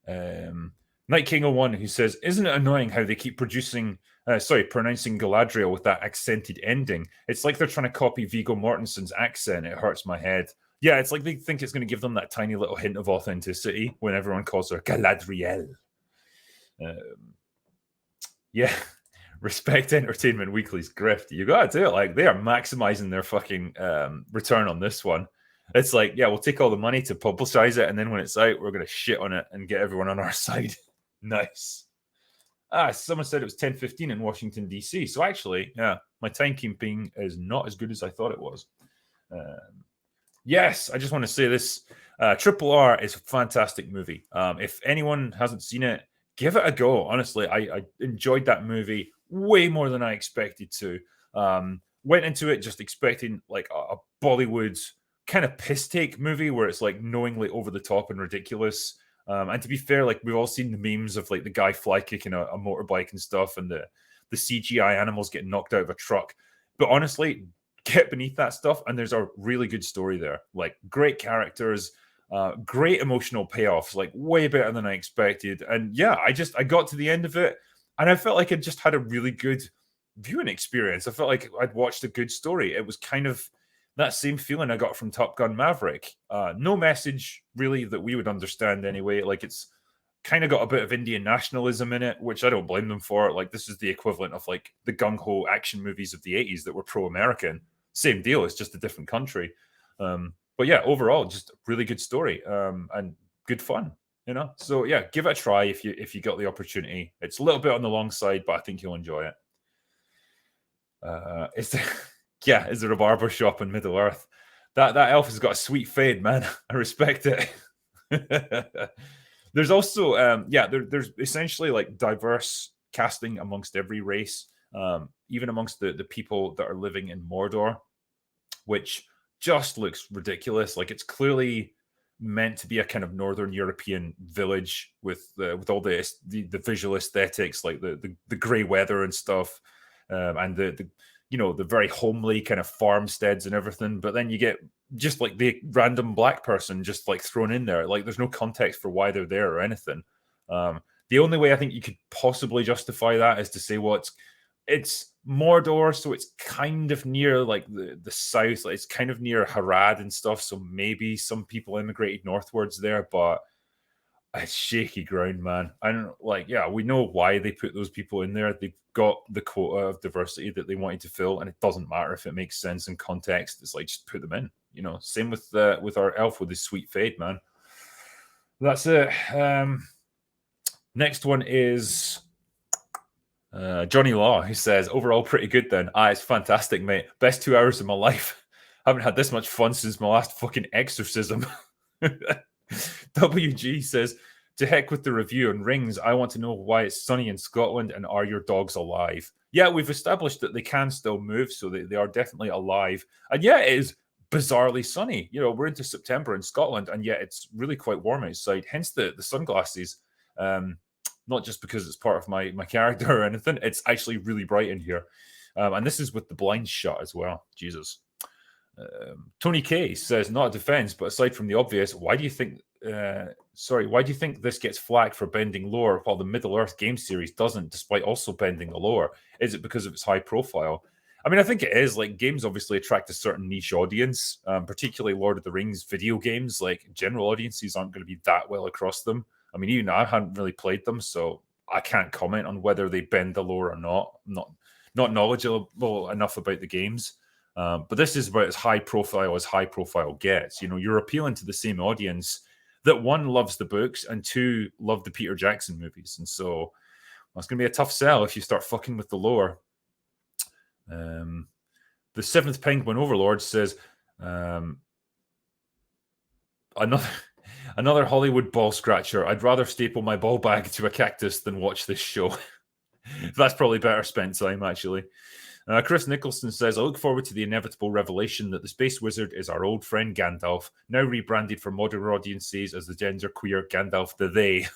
Night King 01, who says, isn't it annoying how they keep pronouncing Galadriel with that accented ending? It's like they're trying to copy Viggo Mortensen's accent. It hurts my head. Yeah, it's like they think it's going to give them that tiny little hint of authenticity when everyone calls her Galadriel. Yeah, respect Entertainment Weekly's grift. You gotta do it. Like, they are maximizing their fucking return on this one. It's like, yeah, we'll take all the money to publicize it, and then when it's out, we're gonna shit on it and get everyone on our side. Nice. Someone said it was 10:15 in Washington DC. So actually, yeah, my timekeeping is not as good as I thought it was. Yes, I just want to say this. Triple R is a fantastic movie. If anyone hasn't seen it, give it a go. Honestly, I enjoyed that movie way more than I expected to. Went into it just expecting like a Bollywood kind of piss take movie where it's like knowingly over the top and ridiculous. And to be fair, like we've all seen the memes of like the guy fly kicking a motorbike and stuff, and the CGI animals getting knocked out of a truck. But honestly, get beneath that stuff, and there's a really good story there. Like, great characters, great emotional payoffs, like way better than I expected. And yeah, I got to the end of it, and I felt like I just had a really good viewing experience. I felt like I'd watched a good story. It was kind of that same feeling I got from Top Gun Maverick. No message really that we would understand anyway. Like, it's kind of got a bit of Indian nationalism in it, which I don't blame them for. Like, this is the equivalent of like the gung-ho action movies of the 80s that were pro-American. Same deal, it's just a different country. But yeah, overall, just a really good story, and good fun, you know. So yeah, give it a try if you got the opportunity. It's a little bit on the long side, but I think you'll enjoy it. Is there, yeah, is there a barber shop in Middle Earth? That elf has got a sweet fade, man. I respect it. There's also there's essentially like diverse casting amongst every race, even amongst the people that are living in Mordor, which just looks ridiculous. Like, it's clearly meant to be a kind of northern European village with all the visual aesthetics, like the grey weather and stuff, and the the very homely kind of farmsteads and everything. But then you get just like the random black person just like thrown in there. Like, there's no context for why they're there or anything. The only way I think you could possibly justify that is to say, well, it's Mordor, so it's kind of near like the south. Like, it's kind of near Harad and stuff. So maybe some people immigrated northwards there, but it's shaky ground, man. I don't like. Yeah, we know why they put those people in there. They've got the quota of diversity that they wanted to fill, and it doesn't matter if it makes sense in context. It's like, just put them in. You know, same with our elf with his sweet fade, man. That's it. Next one is Johnny Law, who says, overall pretty good then. It's fantastic, mate. Best 2 hours of my life. Haven't had this much fun since my last fucking exorcism. WG says, to heck with the review on Rings. I want to know why it's sunny in Scotland, and are your dogs alive? Yeah, we've established that they can still move, so they are definitely alive. And yeah, it is bizarrely sunny. You know, we're into September in Scotland, and yet it's really quite warm outside. Hence the sunglasses. Not just because it's part of my character or anything. It's actually really bright in here. And this is with the blinds shut as well. Jesus. Tony K says, not a defense, but aside from the obvious, why do you think this gets flack for bending lore while the Middle Earth game series doesn't, despite also bending the lore? Is it because of its high profile? I mean, I think it is. Like, games obviously attract a certain niche audience, particularly Lord of the Rings video games. Like, general audiences aren't going to be that well across them. I mean, even I hadn't really played them, so I can't comment on whether they bend the lore or not. I'm not knowledgeable enough about the games. But this is about as high profile gets. You know, you're appealing to the same audience that, one, loves the books, and two, love the Peter Jackson movies. And so, well, it's going to be a tough sell if you start fucking with the lore. The Seventh Penguin Overlord says, another Hollywood ball scratcher. I'd rather staple my ball bag to a cactus than watch this show. That's probably better spent time, actually. Chris Nicholson says, I look forward to the inevitable revelation that the Space Wizard is our old friend Gandalf, now rebranded for modern audiences as the genderqueer Gandalf the They.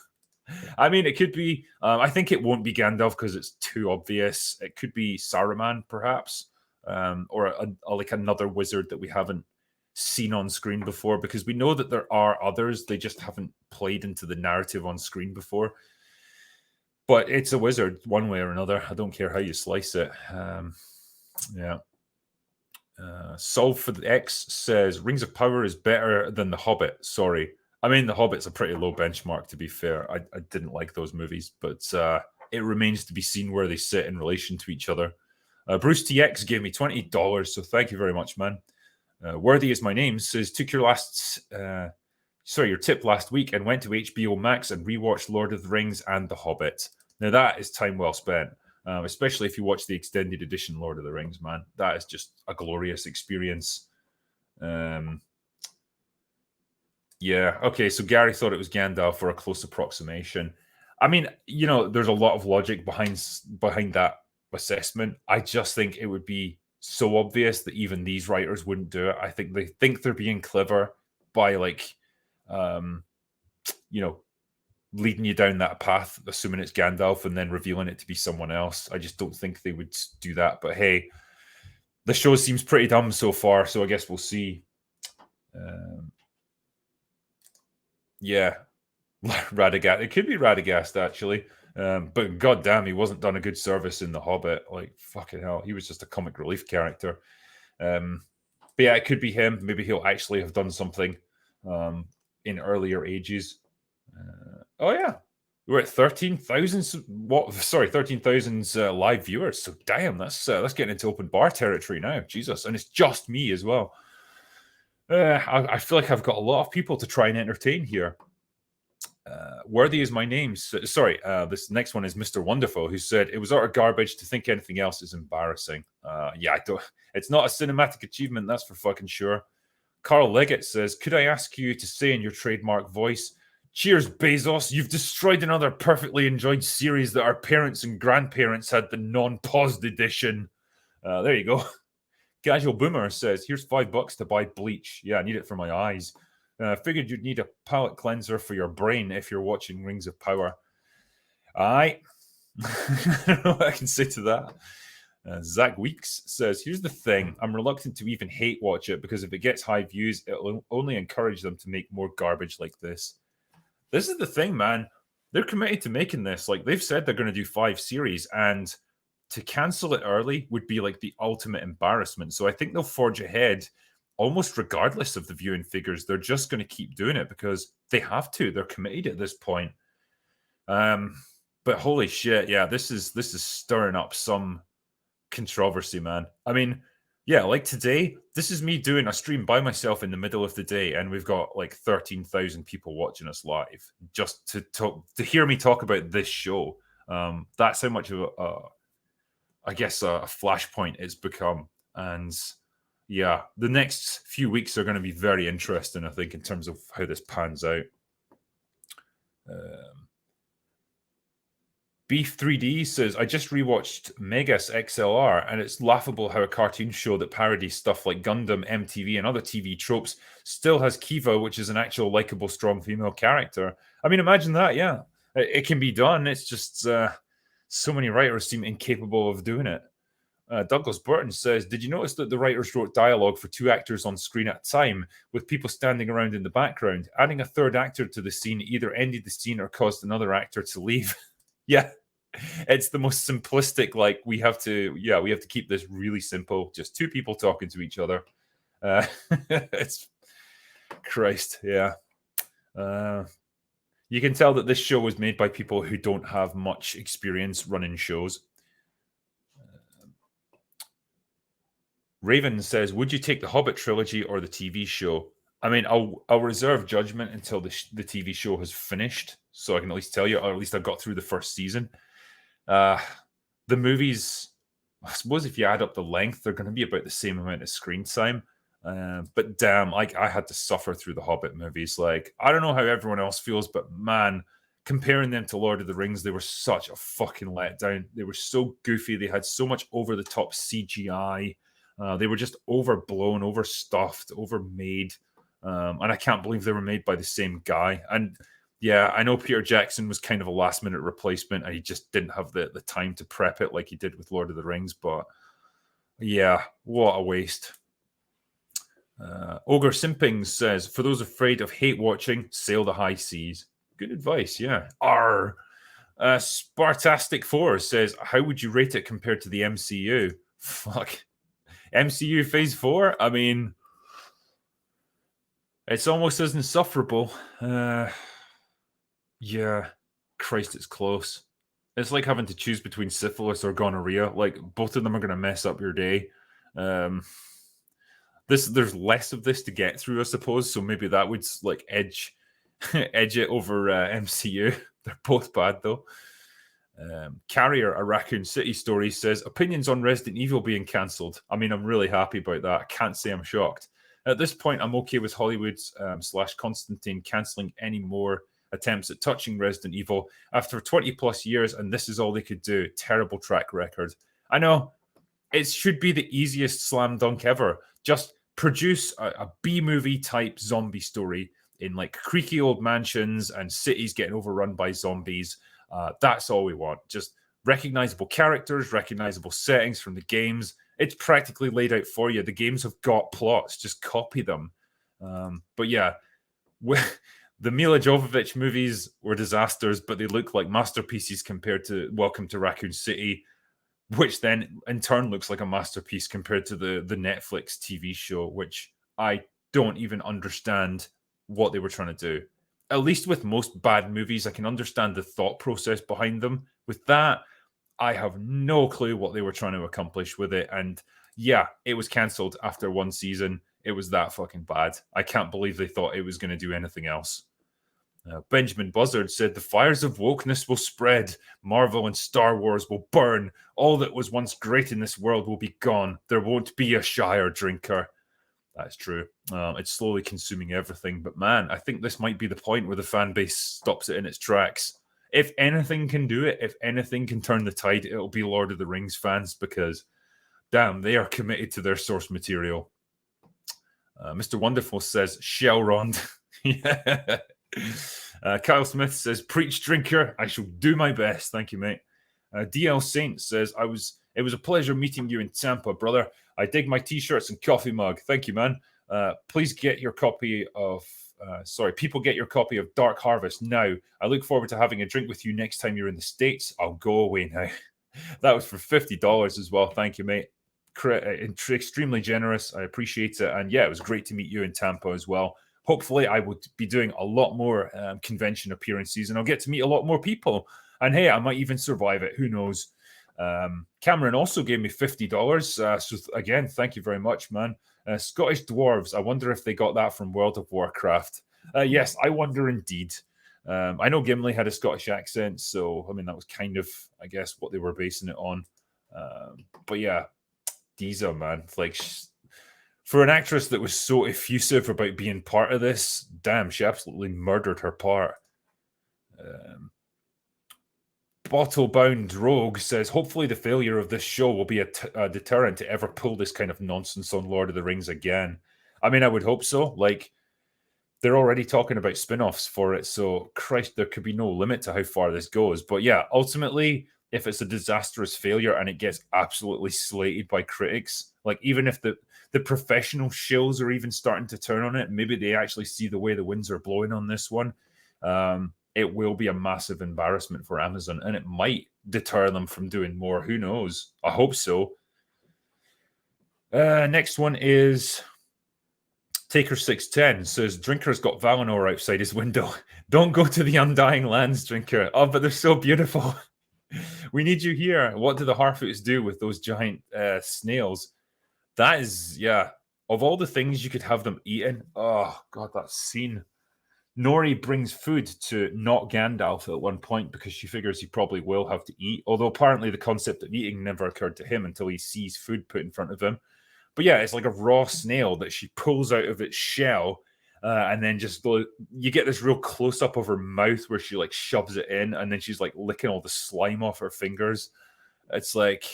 I mean, it could be. I think it won't be Gandalf because it's too obvious. It could be Saruman, perhaps, or like another wizard that we haven't seen on screen before, because we know that there are others. They just haven't played into the narrative on screen before. But it's a wizard one way or another. I don't care how you slice it. Yeah. Solve for the X says, Rings of Power is better than The Hobbit. Sorry. I mean, The Hobbit's a pretty low benchmark, to be fair. I didn't like those movies, but it remains to be seen where they sit in relation to each other. Bruce TX gave me $20, so thank you very much, man. Worthy is my name says, took your tip last week and went to HBO Max and rewatched Lord of the Rings and The Hobbit. Now, that is time well spent, especially if you watch the extended edition Lord of the Rings, man. That is just a glorious experience. Yeah, okay, so Gary thought it was Gandalf for a close approximation. I mean, you know, there's a lot of logic behind that assessment. I just think it would be so obvious that even these writers wouldn't do it. I think they think they're being clever by, like, leading you down that path, assuming it's Gandalf, and then revealing it to be someone else. I just don't think they would do that. But hey, The show seems pretty dumb so far, so I guess we'll see. Yeah, Radagast. It could be Radagast actually, but goddamn, he wasn't done a good service in The Hobbit. Like fucking hell, he was just a comic relief character. But yeah, it could be him. Maybe he'll actually have done something in earlier ages. Oh yeah, we're at 13,000. What? Sorry, 13,000 live viewers. So damn, that's getting into open bar territory now. Jesus, and it's just me as well. I feel like I've got a lot of people to try and entertain here. Worthy is my name. Sorry, this next one is Mr. Wonderful, who said it was utter garbage. To think anything else is embarrassing. Yeah, I don't. It's not a cinematic achievement, that's for fucking sure. Carl Leggett says, "Could I ask you to say in your trademark voice, cheers, Bezos? You've destroyed another perfectly enjoyed series that our parents and grandparents had the non-paused edition." There you go. Casual Boomer says, "Here's $5 to buy bleach. Yeah, I need it for my eyes. Figured you'd need a palate cleanser for your brain if you're watching Rings of Power." I don't know what I can say to that. Zach Weeks says, "Here's the thing. I'm reluctant to even hate watch it because if it gets high views, it'll only encourage them to make more garbage like this." This is the thing, man. They're committed to making this. Like, they've said they're going to do 5 series, and to cancel it early would be like the ultimate embarrassment. So I think they'll forge ahead almost regardless of the viewing figures. They're just going to keep doing it because they have to. They're committed at this point. But holy shit, yeah, this is stirring up some controversy, man. I mean, yeah, like today, this is me doing a stream by myself in the middle of the day, and we've got like 13,000 people watching us live just to talk, to hear me talk about this show. That's how much of I guess a flashpoint it's become. And yeah, the next few weeks are going to be very interesting, I think, in terms of how this pans out. Beef 3D says, "I just rewatched Megas XLR, and it's laughable how a cartoon show that parodies stuff like Gundam, MTV, and other TV tropes still has Kiva, which is an actual likable, strong female character." I mean, imagine that. Yeah, it can be done. It's just so many writers seem incapable of doing it. Douglas Burton says, "Did you notice that the writers wrote dialogue for 2 actors on screen at a time, with people standing around in the background? Adding a 3rd actor to the scene either ended the scene or caused another actor to leave." Yeah, it's the most simplistic. Like, we have to keep this really simple. Just 2 people talking to each other. It's Christ, yeah. You can tell that this show was made by people who don't have much experience running shows. Raven says, "Would you take the Hobbit trilogy or the TV show?" I mean, I'll reserve judgment until the TV show has finished, so I can at least tell you, or at least I got through the first season. The movies, I suppose, if you add up the length, they're going to be about the same amount of screen time. But damn, like, I had to suffer through the Hobbit movies. Like, I don't know how everyone else feels, but man, comparing them to Lord of the Rings, they were such a fucking letdown. They were so goofy. They had so much over the top CGI. They were just overblown, overstuffed, overmade. And I can't believe they were made by the same guy. And yeah, I know Peter Jackson was kind of a last minute replacement, and he just didn't have the time to prep it like he did with Lord of the Rings. But yeah, what a waste. Ogre Simping says, "For those afraid of hate watching, sail the high seas." Good advice, yeah. Arr. Spartastic 4 says, "How would you rate it compared to the MCU?" Fuck. MCU Phase 4? I mean, it's almost as insufferable. Yeah, Christ, it's close. It's like having to choose between syphilis or gonorrhea. Like, both of them are going to mess up your day. There's less of this to get through, I suppose. So maybe that would like edge it over MCU. They're both bad though. Carrier, a Raccoon City story, says, "Opinions on Resident Evil being cancelled." I mean, I'm really happy about that. I can't say I'm shocked. At this point, I'm okay with Hollywood's / Constantine cancelling any more attempts at touching Resident Evil after 20 plus years, and this is all they could do. Terrible track record. I know, it should be the easiest slam dunk ever. Just produce a B-movie type zombie story in like creaky old mansions and cities getting overrun by zombies. That's all we want. Just recognizable characters, recognizable settings from the games. it's practically laid out for you. The games have got plots, just copy them. But yeah, the Mila Jovovich movies were disasters, but they look like masterpieces compared to Welcome to Raccoon City, which then in turn looks like a masterpiece compared to the Netflix TV show, which I don't even understand what they were trying to do. At least with most bad movies, I can understand the thought process behind them. With that, I have no clue what they were trying to accomplish with it. And yeah, it was cancelled after one season. It was that fucking bad. I can't believe they thought it was going to do anything else. Benjamin Buzzard said, the fires of wokeness will spread. Marvel and Star Wars will burn. All that was once great in this world will be gone. There won't be a Shire drinker. That's true. It's slowly consuming everything. But man, I think this might be the point where the fan base stops it in its tracks. If anything can do it, if anything can turn the tide, it'll be Lord of the Rings fans because, damn, they are committed to their source material. Mr. Wonderful says, Shellrond. Yeah. Kyle Smith says, preach drinker. I shall do my best. Thank you, mate. DL Saint says, it was a pleasure meeting you in Tampa, brother. I dig my t-shirts and coffee mug. Thank you, man. Please get your copy of people get your copy of Dark Harvest now. I look forward to having a drink with you next time you're in the States. I'll go away now. That was for $50 as well. Thank you, mate. Extremely generous. I appreciate it. And yeah, it was great to meet you in Tampa as well. Hopefully, I would be doing a lot more convention appearances and I'll get to meet a lot more people. And hey, I might even survive it. Who knows? Cameron also gave me $50. So again, thank you very much, man. Scottish Dwarves. I wonder if they got that from World of Warcraft. Yes, I wonder indeed. I know Gimli had a Scottish accent, so I mean that was kind of, I guess, what they were basing it on. But yeah, Deeza, man, like for an actress that was so effusive about being part of this, damn, she absolutely murdered her part. Bottle-bound Rogue says, hopefully the failure of this show will be a deterrent to ever pull this kind of nonsense on Lord of the Rings again. I mean, I would hope so. Like, they're already talking about spin-offs for it, so Christ, there could be no limit to how far this goes. But yeah, ultimately, if it's a disastrous failure and it gets absolutely slated by critics, like even if the professional shills are even starting to turn on it, maybe they actually see the way the winds are blowing on this one, it will be a massive embarrassment for Amazon, and it might deter them from doing more. Who knows? I hope so. Next one is Taker610 says, Drinker's got Valinor outside his window. Don't go to the Undying Lands, Drinker. Oh, but they're so beautiful. We need you here. What do the Harfoots do with those giant snails? That is, yeah, of all the things you could have them eating, oh, God, that scene. Nori brings food to not Gandalf at one point because she figures he probably will have to eat, although apparently the concept of eating never occurred to him until he sees food put in front of him. But yeah, it's like a raw snail that she pulls out of its shell, and then just you get this real close-up of her mouth where she like shoves it in, and then she's like licking all the slime off her fingers. It's like,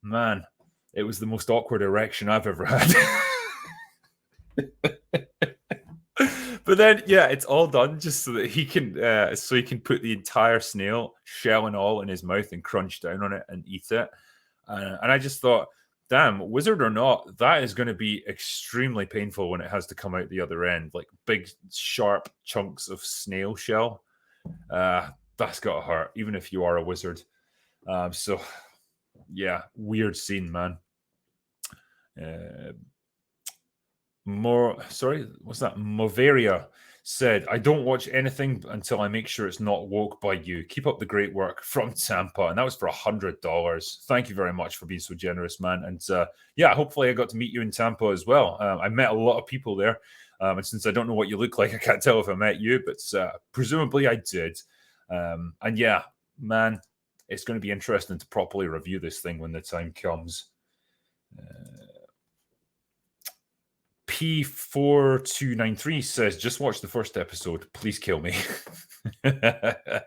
man, it was the most awkward erection I've ever had. But then, yeah, it's all done just so that he can put the entire snail, shell and all, in his mouth and crunch down on it and eat it. And I just thought, damn, wizard or not, that is going to be extremely painful when it has to come out the other end. Like big, sharp chunks of snail shell. That's got to hurt, even if you are a wizard. So, yeah, weird scene, man. Moveria said, I don't watch anything until I make sure it's not woke by you. Keep up the great work, from Tampa. And that was for $100. Thank you very much for being so generous, man. And yeah, hopefully I got to meet you in Tampa as well. I met a lot of people there. And since I don't know what you look like, I can't tell if I met you, but presumably I did. And yeah, man, it's going to be interesting to properly review this thing when the time comes. P4293 says, just watch the first episode. Please kill me. The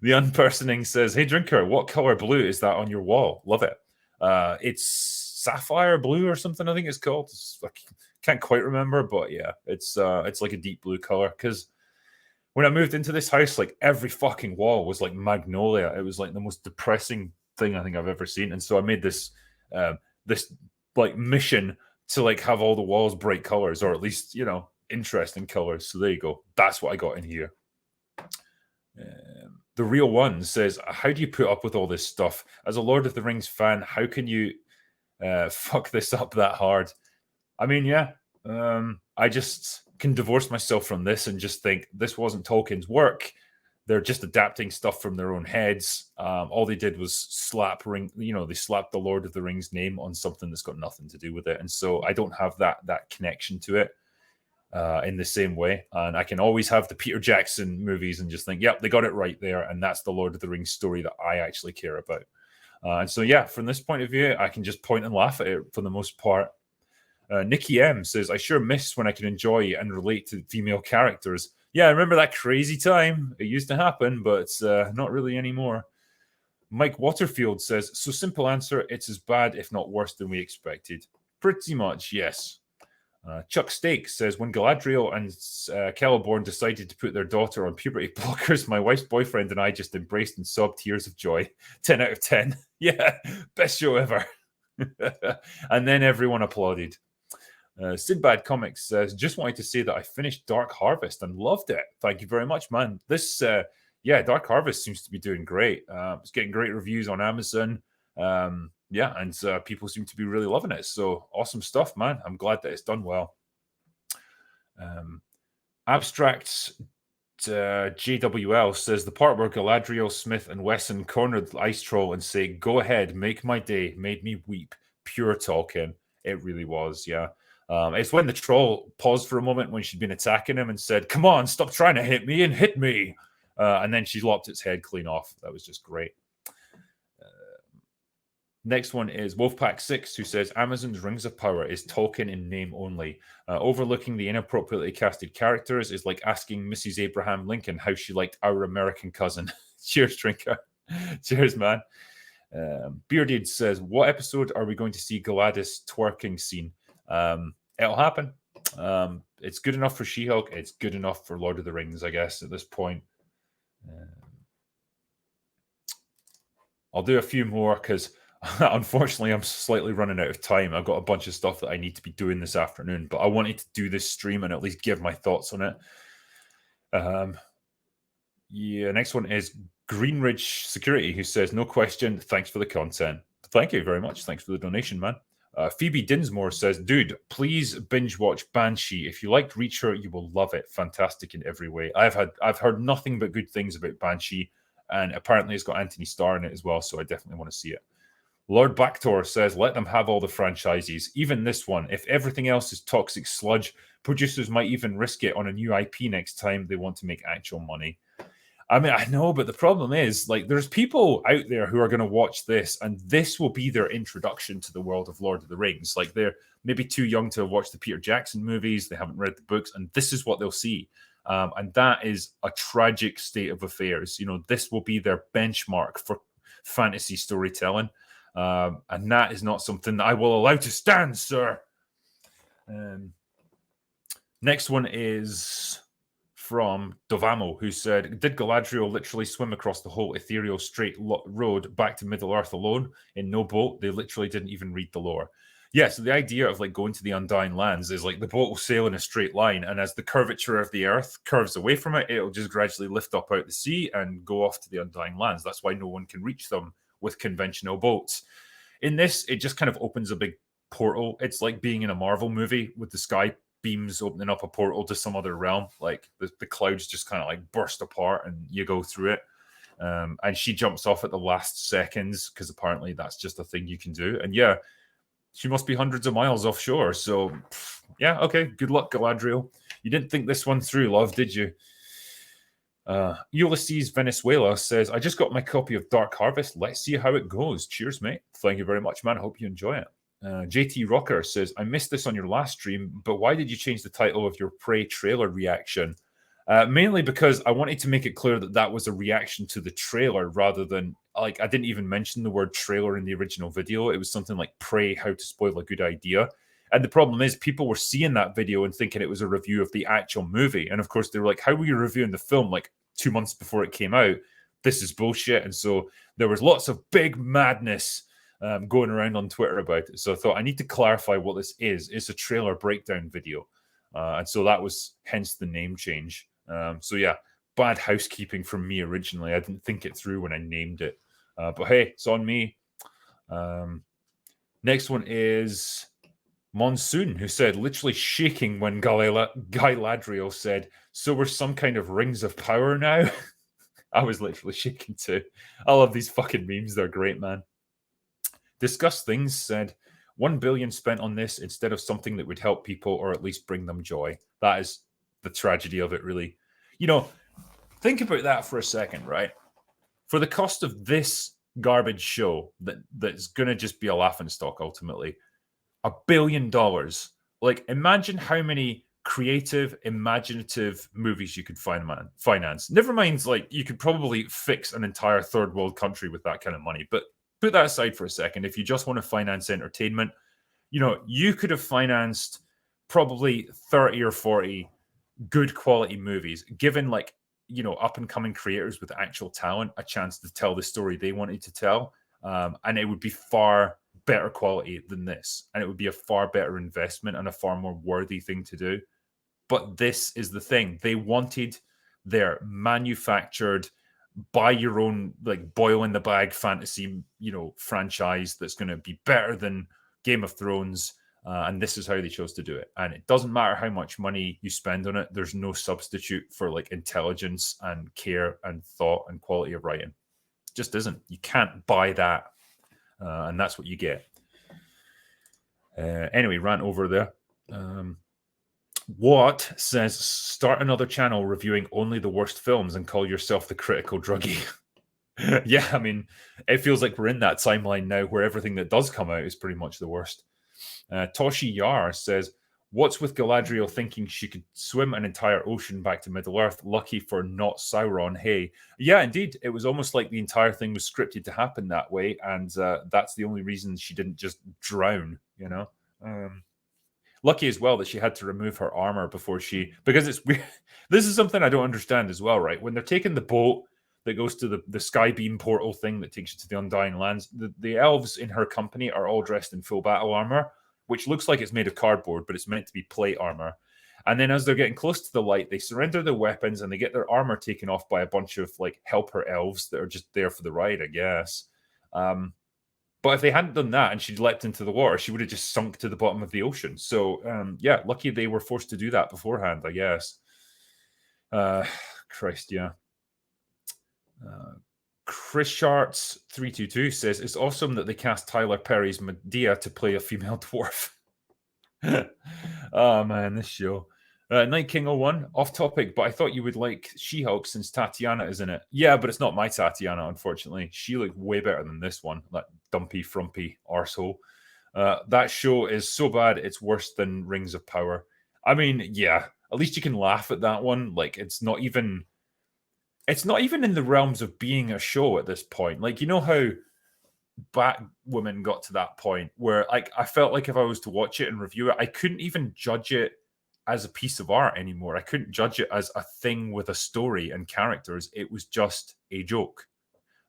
Unpersoning says, hey, Drinker, what color blue is that on your wall? Love it. It's sapphire blue or something, I think it's called. I can't quite remember, but yeah, it's like a deep blue color. Because when I moved into this house, like every fucking wall was like magnolia. It was like the most depressing thing I think I've ever seen. And so I made this this like mission to like have all the walls bright colors, or at least, you know, interesting colors. So there you go. That's what I got in here. The Real One says, how do you put up with all this stuff? As a Lord of the Rings fan, how can you fuck this up that hard? I mean, yeah, I just can divorce myself from this and just think this wasn't Tolkien's work. They're just adapting stuff from their own heads. All they did was they slapped the Lord of the Rings name on something that's got nothing to do with it. And so I don't have that connection to it in the same way. And I can always have the Peter Jackson movies and just think, yep, they got it right there. And that's the Lord of the Rings story that I actually care about. And so, yeah, from this point of view, I can just point and laugh at it for the most part. Nikki M says, I sure miss when I can enjoy and relate to female characters. Yeah, I remember that crazy time. It used to happen, but it's not really anymore. Mike Waterfield says, so simple answer, it's as bad, if not worse than we expected. Pretty much, yes. Chuck Stake says, when Galadriel and Celeborn decided to put their daughter on puberty blockers, my wife's boyfriend and I just embraced and sobbed tears of joy. 10 out of 10. Yeah, best show ever. And then everyone applauded. Sinbad Comics says, just wanted to say that I finished Dark Harvest and loved it. Thank you very much, man. This, Dark Harvest seems to be doing great. It's getting great reviews on Amazon. And people seem to be really loving it. So awesome stuff, man. I'm glad that it's done well. Abstract JWL says, the part where Galadriel, Smith, and Wesson cornered the ice troll and say, go ahead, make my day, made me weep. Pure Tolkien. It really was, yeah. It's when the troll paused for a moment when she'd been attacking him and said, come on, stop trying to hit me and hit me. And then she lopped its head clean off. That was just great. Next one is Wolfpack6, who says, Amazon's Rings of Power is Tolkien in name only. Overlooking the inappropriately casted characters is like asking Mrs. Abraham Lincoln how she liked Our American Cousin. Cheers, Drinker. Cheers, man. Bearded says, what episode are we going to see Galadis twerking scene? It'll happen. It's good enough for She-Hulk. It's good enough for Lord of the Rings, I guess, at this point. I'll do a few more because unfortunately I'm slightly running out of time. I've got a bunch of stuff that I need to be doing this afternoon, but I wanted to do this stream and at least give my thoughts on it. Next one is Greenridge Security, who says, no question, thanks for the content. Thank you very much. Thanks for the donation, man. Phoebe Dinsmore says, dude, please binge watch Banshee. If you liked Reacher, you will love it. Fantastic in every way. I've heard nothing but good things about Banshee, and apparently it's got Anthony Starr in it as well, so I definitely want to see it. Lord Backtor says, let them have all the franchises, even this one. If everything else is toxic sludge, producers might even risk it on a new IP next time they want to make actual money. I mean, I know, but the problem is, like, there's people out there who are going to watch this, and this will be their introduction to the world of Lord of the Rings. Like, they're maybe too young to have watched the Peter Jackson movies. They haven't read the books, and this is what they'll see. And that is a tragic state of affairs. You know, this will be their benchmark for fantasy storytelling. And that is not something that I will allow to stand, sir. Next one is from Dovamo, who said, did Galadriel literally swim across the whole ethereal straight road back to Middle-earth alone in no boat? They literally didn't even read the lore. Yeah, so the idea of like going to the Undying Lands is like the boat will sail in a straight line, and as the curvature of the earth curves away from it, it'll just gradually lift up out the sea and go off to the Undying Lands. That's why no one can reach them with conventional boats. In this, it just kind of opens a big portal. It's like being in a Marvel movie with the sky beams opening up a portal to some other realm. Like the clouds just kind of like burst apart and you go through it. And she jumps off at the last seconds because apparently that's just a thing you can do. And yeah, she must be hundreds of miles offshore. So yeah, okay. Good luck, Galadriel. You didn't think this one through, love, did you? Ulysses Venezuela says, I just got my copy of Dark Harvest. Let's see how it goes. Cheers, mate. Thank you very much, man. I hope you enjoy it. JT Rocker says, I missed this on your last stream, but why did you change the title of your Prey trailer reaction? Mainly because I wanted to make it clear that that was a reaction to the trailer rather than, like, I didn't even mention the word trailer in the original video. It was something like Prey, how to spoil a good idea. And the problem is people were seeing that video and thinking it was a review of the actual movie. And of course, they were like, how were you reviewing the film like 2 months before it came out? This is bullshit. And so there was lots of big madness going around on Twitter about it. So I thought I need to clarify what this is. It's a trailer breakdown video. And so that was hence the name change. So yeah, bad housekeeping from me originally. I didn't think it through when I named it. But hey, it's on me. Next one is Monsoon, who said, literally shaking when Guy Ladriel said, so we're some kind of rings of power now? I was literally shaking too. I love these fucking memes. They're great, man. Discuss Things said, 1 billion spent on this instead of something that would help people or at least bring them joy. That is the tragedy of it, really. You know, think about that for a second, right? For the cost of this garbage show that's going to just be a laughingstock ultimately, $1 billion. Like, imagine how many creative, imaginative movies you could finance. Never mind, like, you could probably fix an entire third world country with that kind of money. But put that aside for a second. If you just want to finance entertainment, you know, you could have financed probably 30 or 40 good quality movies, given, like, you know, up and coming creators with actual talent a chance to tell the story they wanted to tell. And it would be far better quality than this. And it would be a far better investment and a far more worthy thing to do. But this is the thing. They wanted their manufactured, buy your own, like, boil in the bag fantasy, you know, franchise that's going to be better than Game of Thrones. And this is how they chose to do it. And it doesn't matter how much money you spend on it. There's no substitute for, like, intelligence and care and thought and quality of writing. It just isn't. You can't buy that. And that's what you get. Anyway, rant over there. What says, start another channel reviewing only the worst films and call yourself the critical druggie. Yeah, I mean, it feels like we're in that timeline now where everything that does come out is pretty much the worst. Toshi Yar says, what's with Galadriel thinking she could swim an entire ocean back to Middle-earth? Lucky for not Sauron, hey. Yeah, indeed. It was almost like the entire thing was scripted to happen that way, and that's the only reason she didn't just drown, you know? Lucky as well that she had to remove her armor before because it's weird. This is something I don't understand as well, right? When they're taking the boat that goes to the Skybeam portal thing that takes you to the Undying Lands, the elves in her company are all dressed in full battle armor, which looks like it's made of cardboard, but it's meant to be plate armor. And then as they're getting close to the light, they surrender their weapons and they get their armor taken off by a bunch of, like, helper elves that are just there for the ride, I guess. But if they hadn't done that and she'd leapt into the water, she would have just sunk to the bottom of the ocean. So, yeah, lucky they were forced to do that beforehand, I guess. Christ, yeah. Chris Sharts 322 says, it's awesome that they cast Tyler Perry's Medea to play a female dwarf. Oh, man, this show. Night King 01, off topic, but I thought you would like She-Hulk since Tatiana is in it. Yeah, but it's not my Tatiana, unfortunately. She looked way better than this one, that dumpy, frumpy arsehole. That show is so bad, it's worse than Rings of Power. I mean, yeah, at least you can laugh at that one. Like, it's not even in the realms of being a show at this point. Like, you know how Batwoman got to that point where, like, I felt like if I was to watch it and review it, I couldn't even judge it as a piece of art anymore. I couldn't judge it as a thing with a story and characters. It was just a joke.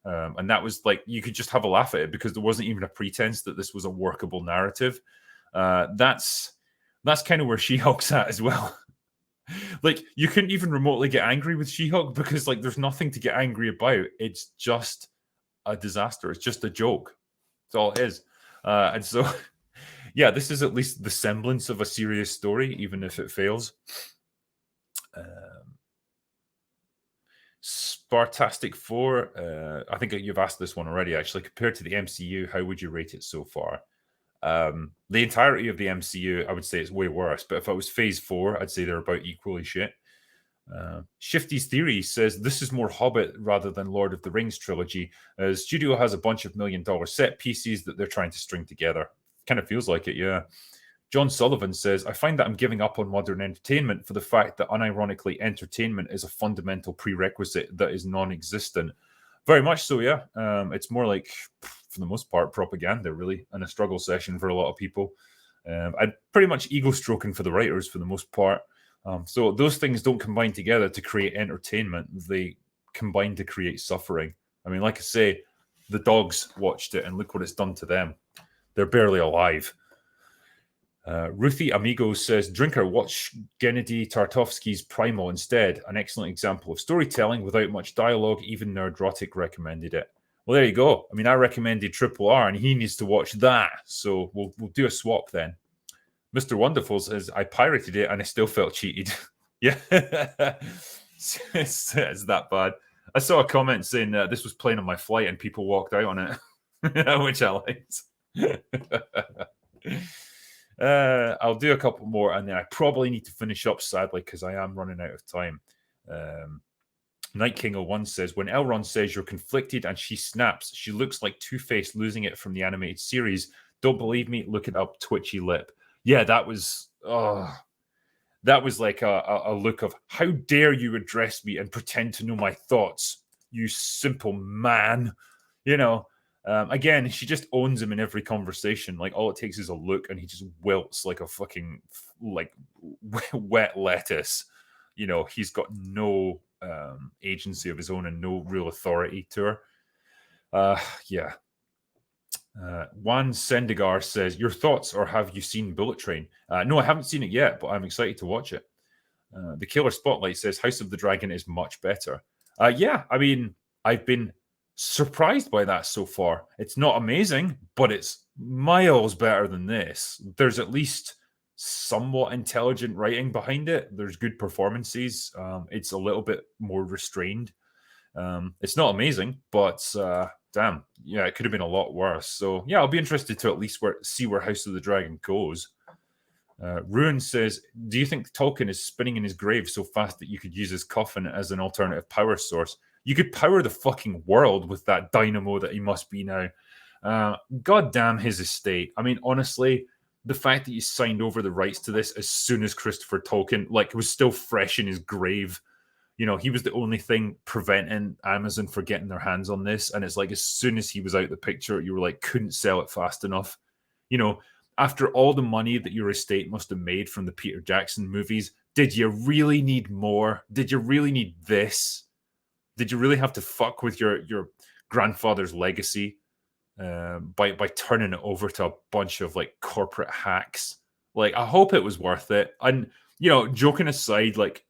And that was like, you could just have a laugh at it because there wasn't even a pretense that this was a workable narrative. That's kind of where She-Hulk's at as well. Like, you couldn't even remotely get angry with She-Hulk because, like, there's nothing to get angry about. It's just a disaster. It's just a joke. That's all it is. And so, yeah, this is at least the semblance of a serious story, even if it fails. Spartastic 4, I think you've asked this one already, actually. Compared to the MCU, how would you rate it so far? The entirety of the MCU, I would say it's way worse. But if it was Phase 4, I'd say they're about equally shit. Shifty's Theory says this is more Hobbit rather than Lord of the Rings trilogy. Studio has a bunch of $1 million set pieces that they're trying to string together. Kind of feels like it, yeah. John Sullivan says, I find that I'm giving up on modern entertainment for the fact that unironically entertainment is a fundamental prerequisite that is non-existent. Very much so, yeah. It's more like, for the most part, propaganda, really, and a struggle session for a lot of people. And pretty much ego stroking for the writers for the most part. So those things don't combine together to create entertainment. They combine to create suffering. I mean, like I say, The dogs watched it, and look what it's done to them. They're barely alive. Ruthie Amigos says, Drinker, watch Gennady Tartovsky's Primal instead. An excellent example of storytelling without much dialogue. Even Nerdrotic recommended it. Well, there you go. I mean, I recommended Triple R, and he needs to watch that. So we'll do a swap then. Mr. Wonderful says, I pirated it, and I still felt cheated. Yeah. it's that bad. I saw a comment saying this was playing on my flight, and people walked out on it, which I liked. I'll do a couple more, and then I probably need to finish up, sadly, because I am running out of time. Night King 01 says, when Elrond says you're conflicted and she snaps, she looks like Two-Face losing it from the animated series. Don't believe me? Look it up, twitchy lip. Yeah, that was like a look of, how dare you address me and pretend to know my thoughts, you simple man. You know, again, she just owns him in every conversation. Like, all it takes is a look, and he just wilts like a fucking like wet lettuce. You know, he's got no agency of his own and no real authority to her. Yeah. Juan Sendigar says, your thoughts, or have you seen Bullet Train? No, I haven't seen it yet, but I'm excited to watch it. The Killer Spotlight says, House of the Dragon is much better. Yeah, I mean, I've been surprised by that so far. It's not amazing, but it's miles better than this. There's at least somewhat intelligent writing behind it. There's good performances. It's a little bit more restrained. It's not amazing, but damn, yeah, it could have been a lot worse. So yeah, I'll be interested to at least see where House of the Dragon goes. Ruin says, do you think Tolkien is spinning in his grave so fast that you could use his coffin as an alternative power source? You could power the fucking world with that dynamo that he must be now. God damn his estate. I mean, honestly, the fact that he signed over the rights to this as soon as Christopher Tolkien, like, was still fresh in his grave. You know, he was the only thing preventing Amazon from getting their hands on this. And it's like, as soon as he was out the picture, you were like, couldn't sell it fast enough. You know, after all the money that your estate must have made from the Peter Jackson movies, did you really need more? Did you really need this? Did you really have to fuck with your grandfather's legacy by turning it over to a bunch of like corporate hacks? Like, I hope it was worth it. And, you know, joking aside, like,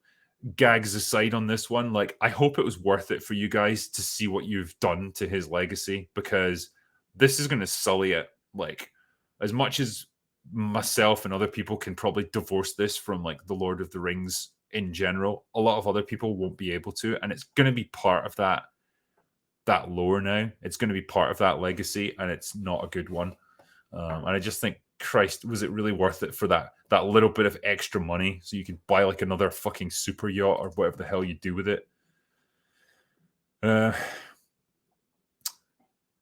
gags aside on this one, like, I hope it was worth it for you guys to see what you've done to his legacy, because this is going to sully it. Like, as much as myself and other people can probably divorce this from like the Lord of the Rings in general, a lot of other people won't be able to, and it's going to be part of that lore now. It's going to be part of that legacy, and it's not a good one. And I just think, Christ, was it really worth it for that little bit of extra money so you could buy like another fucking super yacht or whatever the hell you do with it?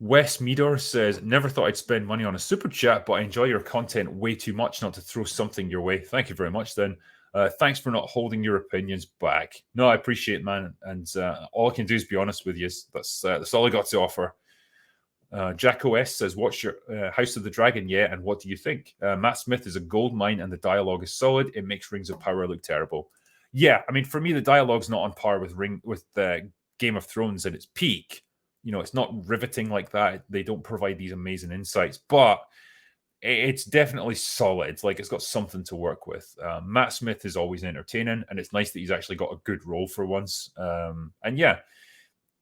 Wes Meador says, never thought I'd spend money on a super chat, but I enjoy your content way too much not to throw something your way. Thank you very much then. Thanks for not holding your opinions back. No, I appreciate it, man. And all I can do is be honest with you. That's all I got to offer. Jack OS says, watch your House of the Dragon, yeah, and what do you think? Matt Smith is a gold mine and the dialogue is solid. It makes Rings of Power look terrible. Yeah, I mean, for me, the dialogue's not on par with Game of Thrones at its peak. You know, it's not riveting like that. They don't provide these amazing insights, but it's definitely solid. Like, it's got something to work with. Matt Smith is always entertaining, and it's nice that he's actually got a good role for once. And yeah,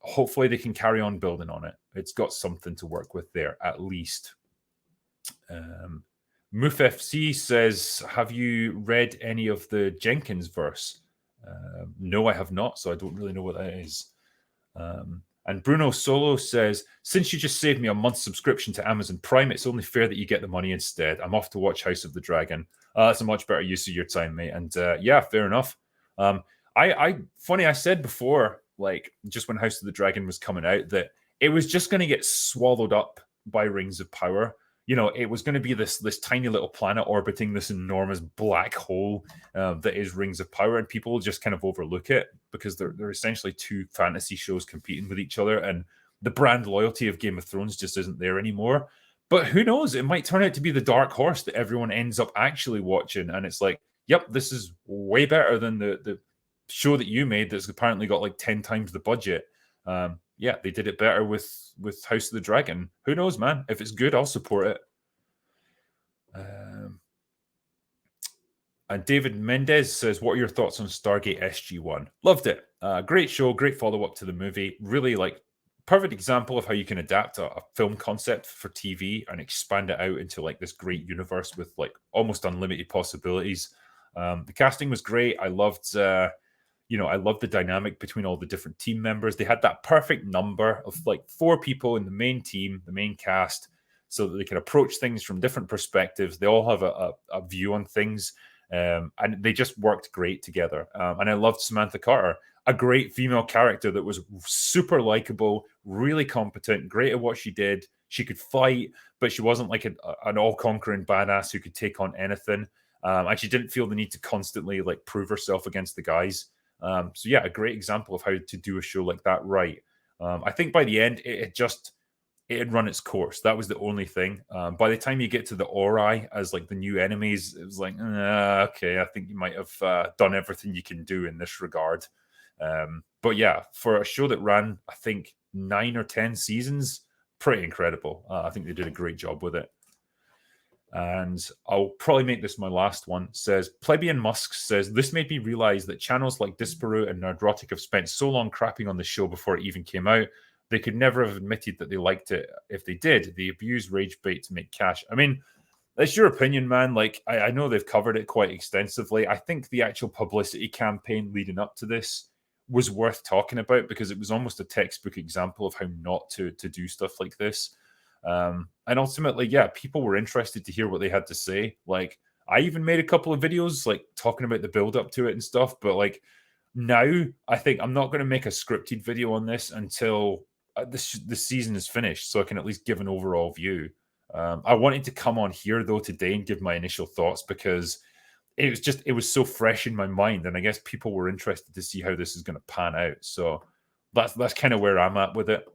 hopefully they can carry on building on it. It's got something to work with there, at least. Moof FC says, have you read any of the Jenkins verse? No, I have not, so I don't really know what that is. And Bruno Solo says, since you just saved me a month's subscription to Amazon Prime, it's only fair that you get the money instead. I'm off to watch House of the Dragon. That's a much better use of your time, mate. And yeah, fair enough. I said before, like, just when House of the Dragon was coming out, that it was just going to get swallowed up by Rings of Power. You know, it was going to be this tiny little planet orbiting this enormous black hole that is Rings of Power, and people just kind of overlook it because they're essentially two fantasy shows competing with each other, and the brand loyalty of Game of Thrones just isn't there anymore. But who knows? It might turn out to be the dark horse that everyone ends up actually watching, and it's like, yep, this is way better than the show that you made that's apparently got like 10 times the budget. yeah, they did it better with House of the Dragon. Who knows, man? If it's good, I'll support it. And David Mendez says, "What are your thoughts on Stargate SG-1? Loved it. Great show, great follow up to the movie. Really like perfect example of how you can adapt a film concept for TV and expand it out into like this great universe with like almost unlimited possibilities. The casting was great. I loved, I loved the dynamic between all the different team members. They had that perfect number of like 4 people in the main team, the main cast, so that they can approach things from different perspectives. They all have a view on things." And they just worked great together. And I loved Samantha Carter, a great female character that was super likable, really competent, great at what she did. She could fight, but she wasn't like an all-conquering badass who could take on anything. And she didn't feel the need to constantly like prove herself against the guys. So yeah, a great example of how to do a show like that right. I think by the end, it had run its course. That was the only thing. By the time you get to the Ori as like the new enemies, it was like, okay, I think you might have done everything you can do in this regard. But yeah, for a show that ran, I think 9 or 10 seasons, pretty incredible. I think they did a great job with it. And I'll probably make this my last one. Says Plebeian Musk says, "This made me realize that channels like Disparu and Nerdrotic have spent so long crapping on the show before it even came out. They could never have admitted that they liked it if they did. They abused rage bait to make cash." I mean, that's your opinion, man. Like, I know they've covered it quite extensively. I think the actual publicity campaign leading up to this was worth talking about because it was almost a textbook example of how not to do stuff like this. And ultimately, yeah, people were interested to hear what they had to say. Like, I even made a couple of videos like talking about the build up to it and stuff. But like now, I think I'm not going to make a scripted video on this until the season is finished, so I can at least give an overall view. I wanted to come on here though today and give my initial thoughts because it was so fresh in my mind, and I guess people were interested to see how this is going to pan out. So that's kind of where I'm at with it.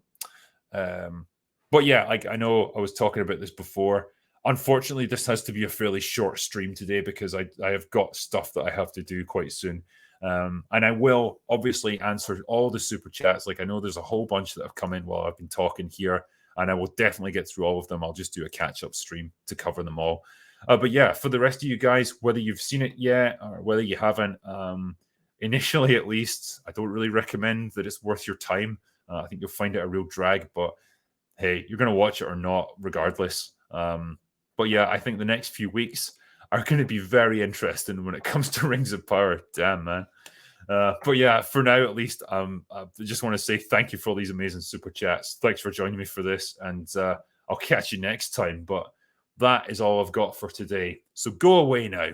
But yeah, like I know I was talking about this before. Unfortunately, this has to be a fairly short stream today because I have got stuff that I have to do quite soon. And I will obviously answer all the super chats. Like I know there's a whole bunch that have come in while I've been talking here, and I will definitely get through all of them. I'll just do a catch-up stream to cover them all. But yeah, for the rest of you guys, whether you've seen it yet or whether you haven't, initially at least, I don't really recommend that it's worth your time. I think you'll find it a real drag, but hey, you're going to watch it or not, regardless. But yeah, I think the next few weeks are going to be very interesting when it comes to Rings of Power. Damn, man. But yeah, for now at least, I just want to say thank you for all these amazing super chats. Thanks for joining me for this, and I'll catch you next time. But that is all I've got for today. So go away now.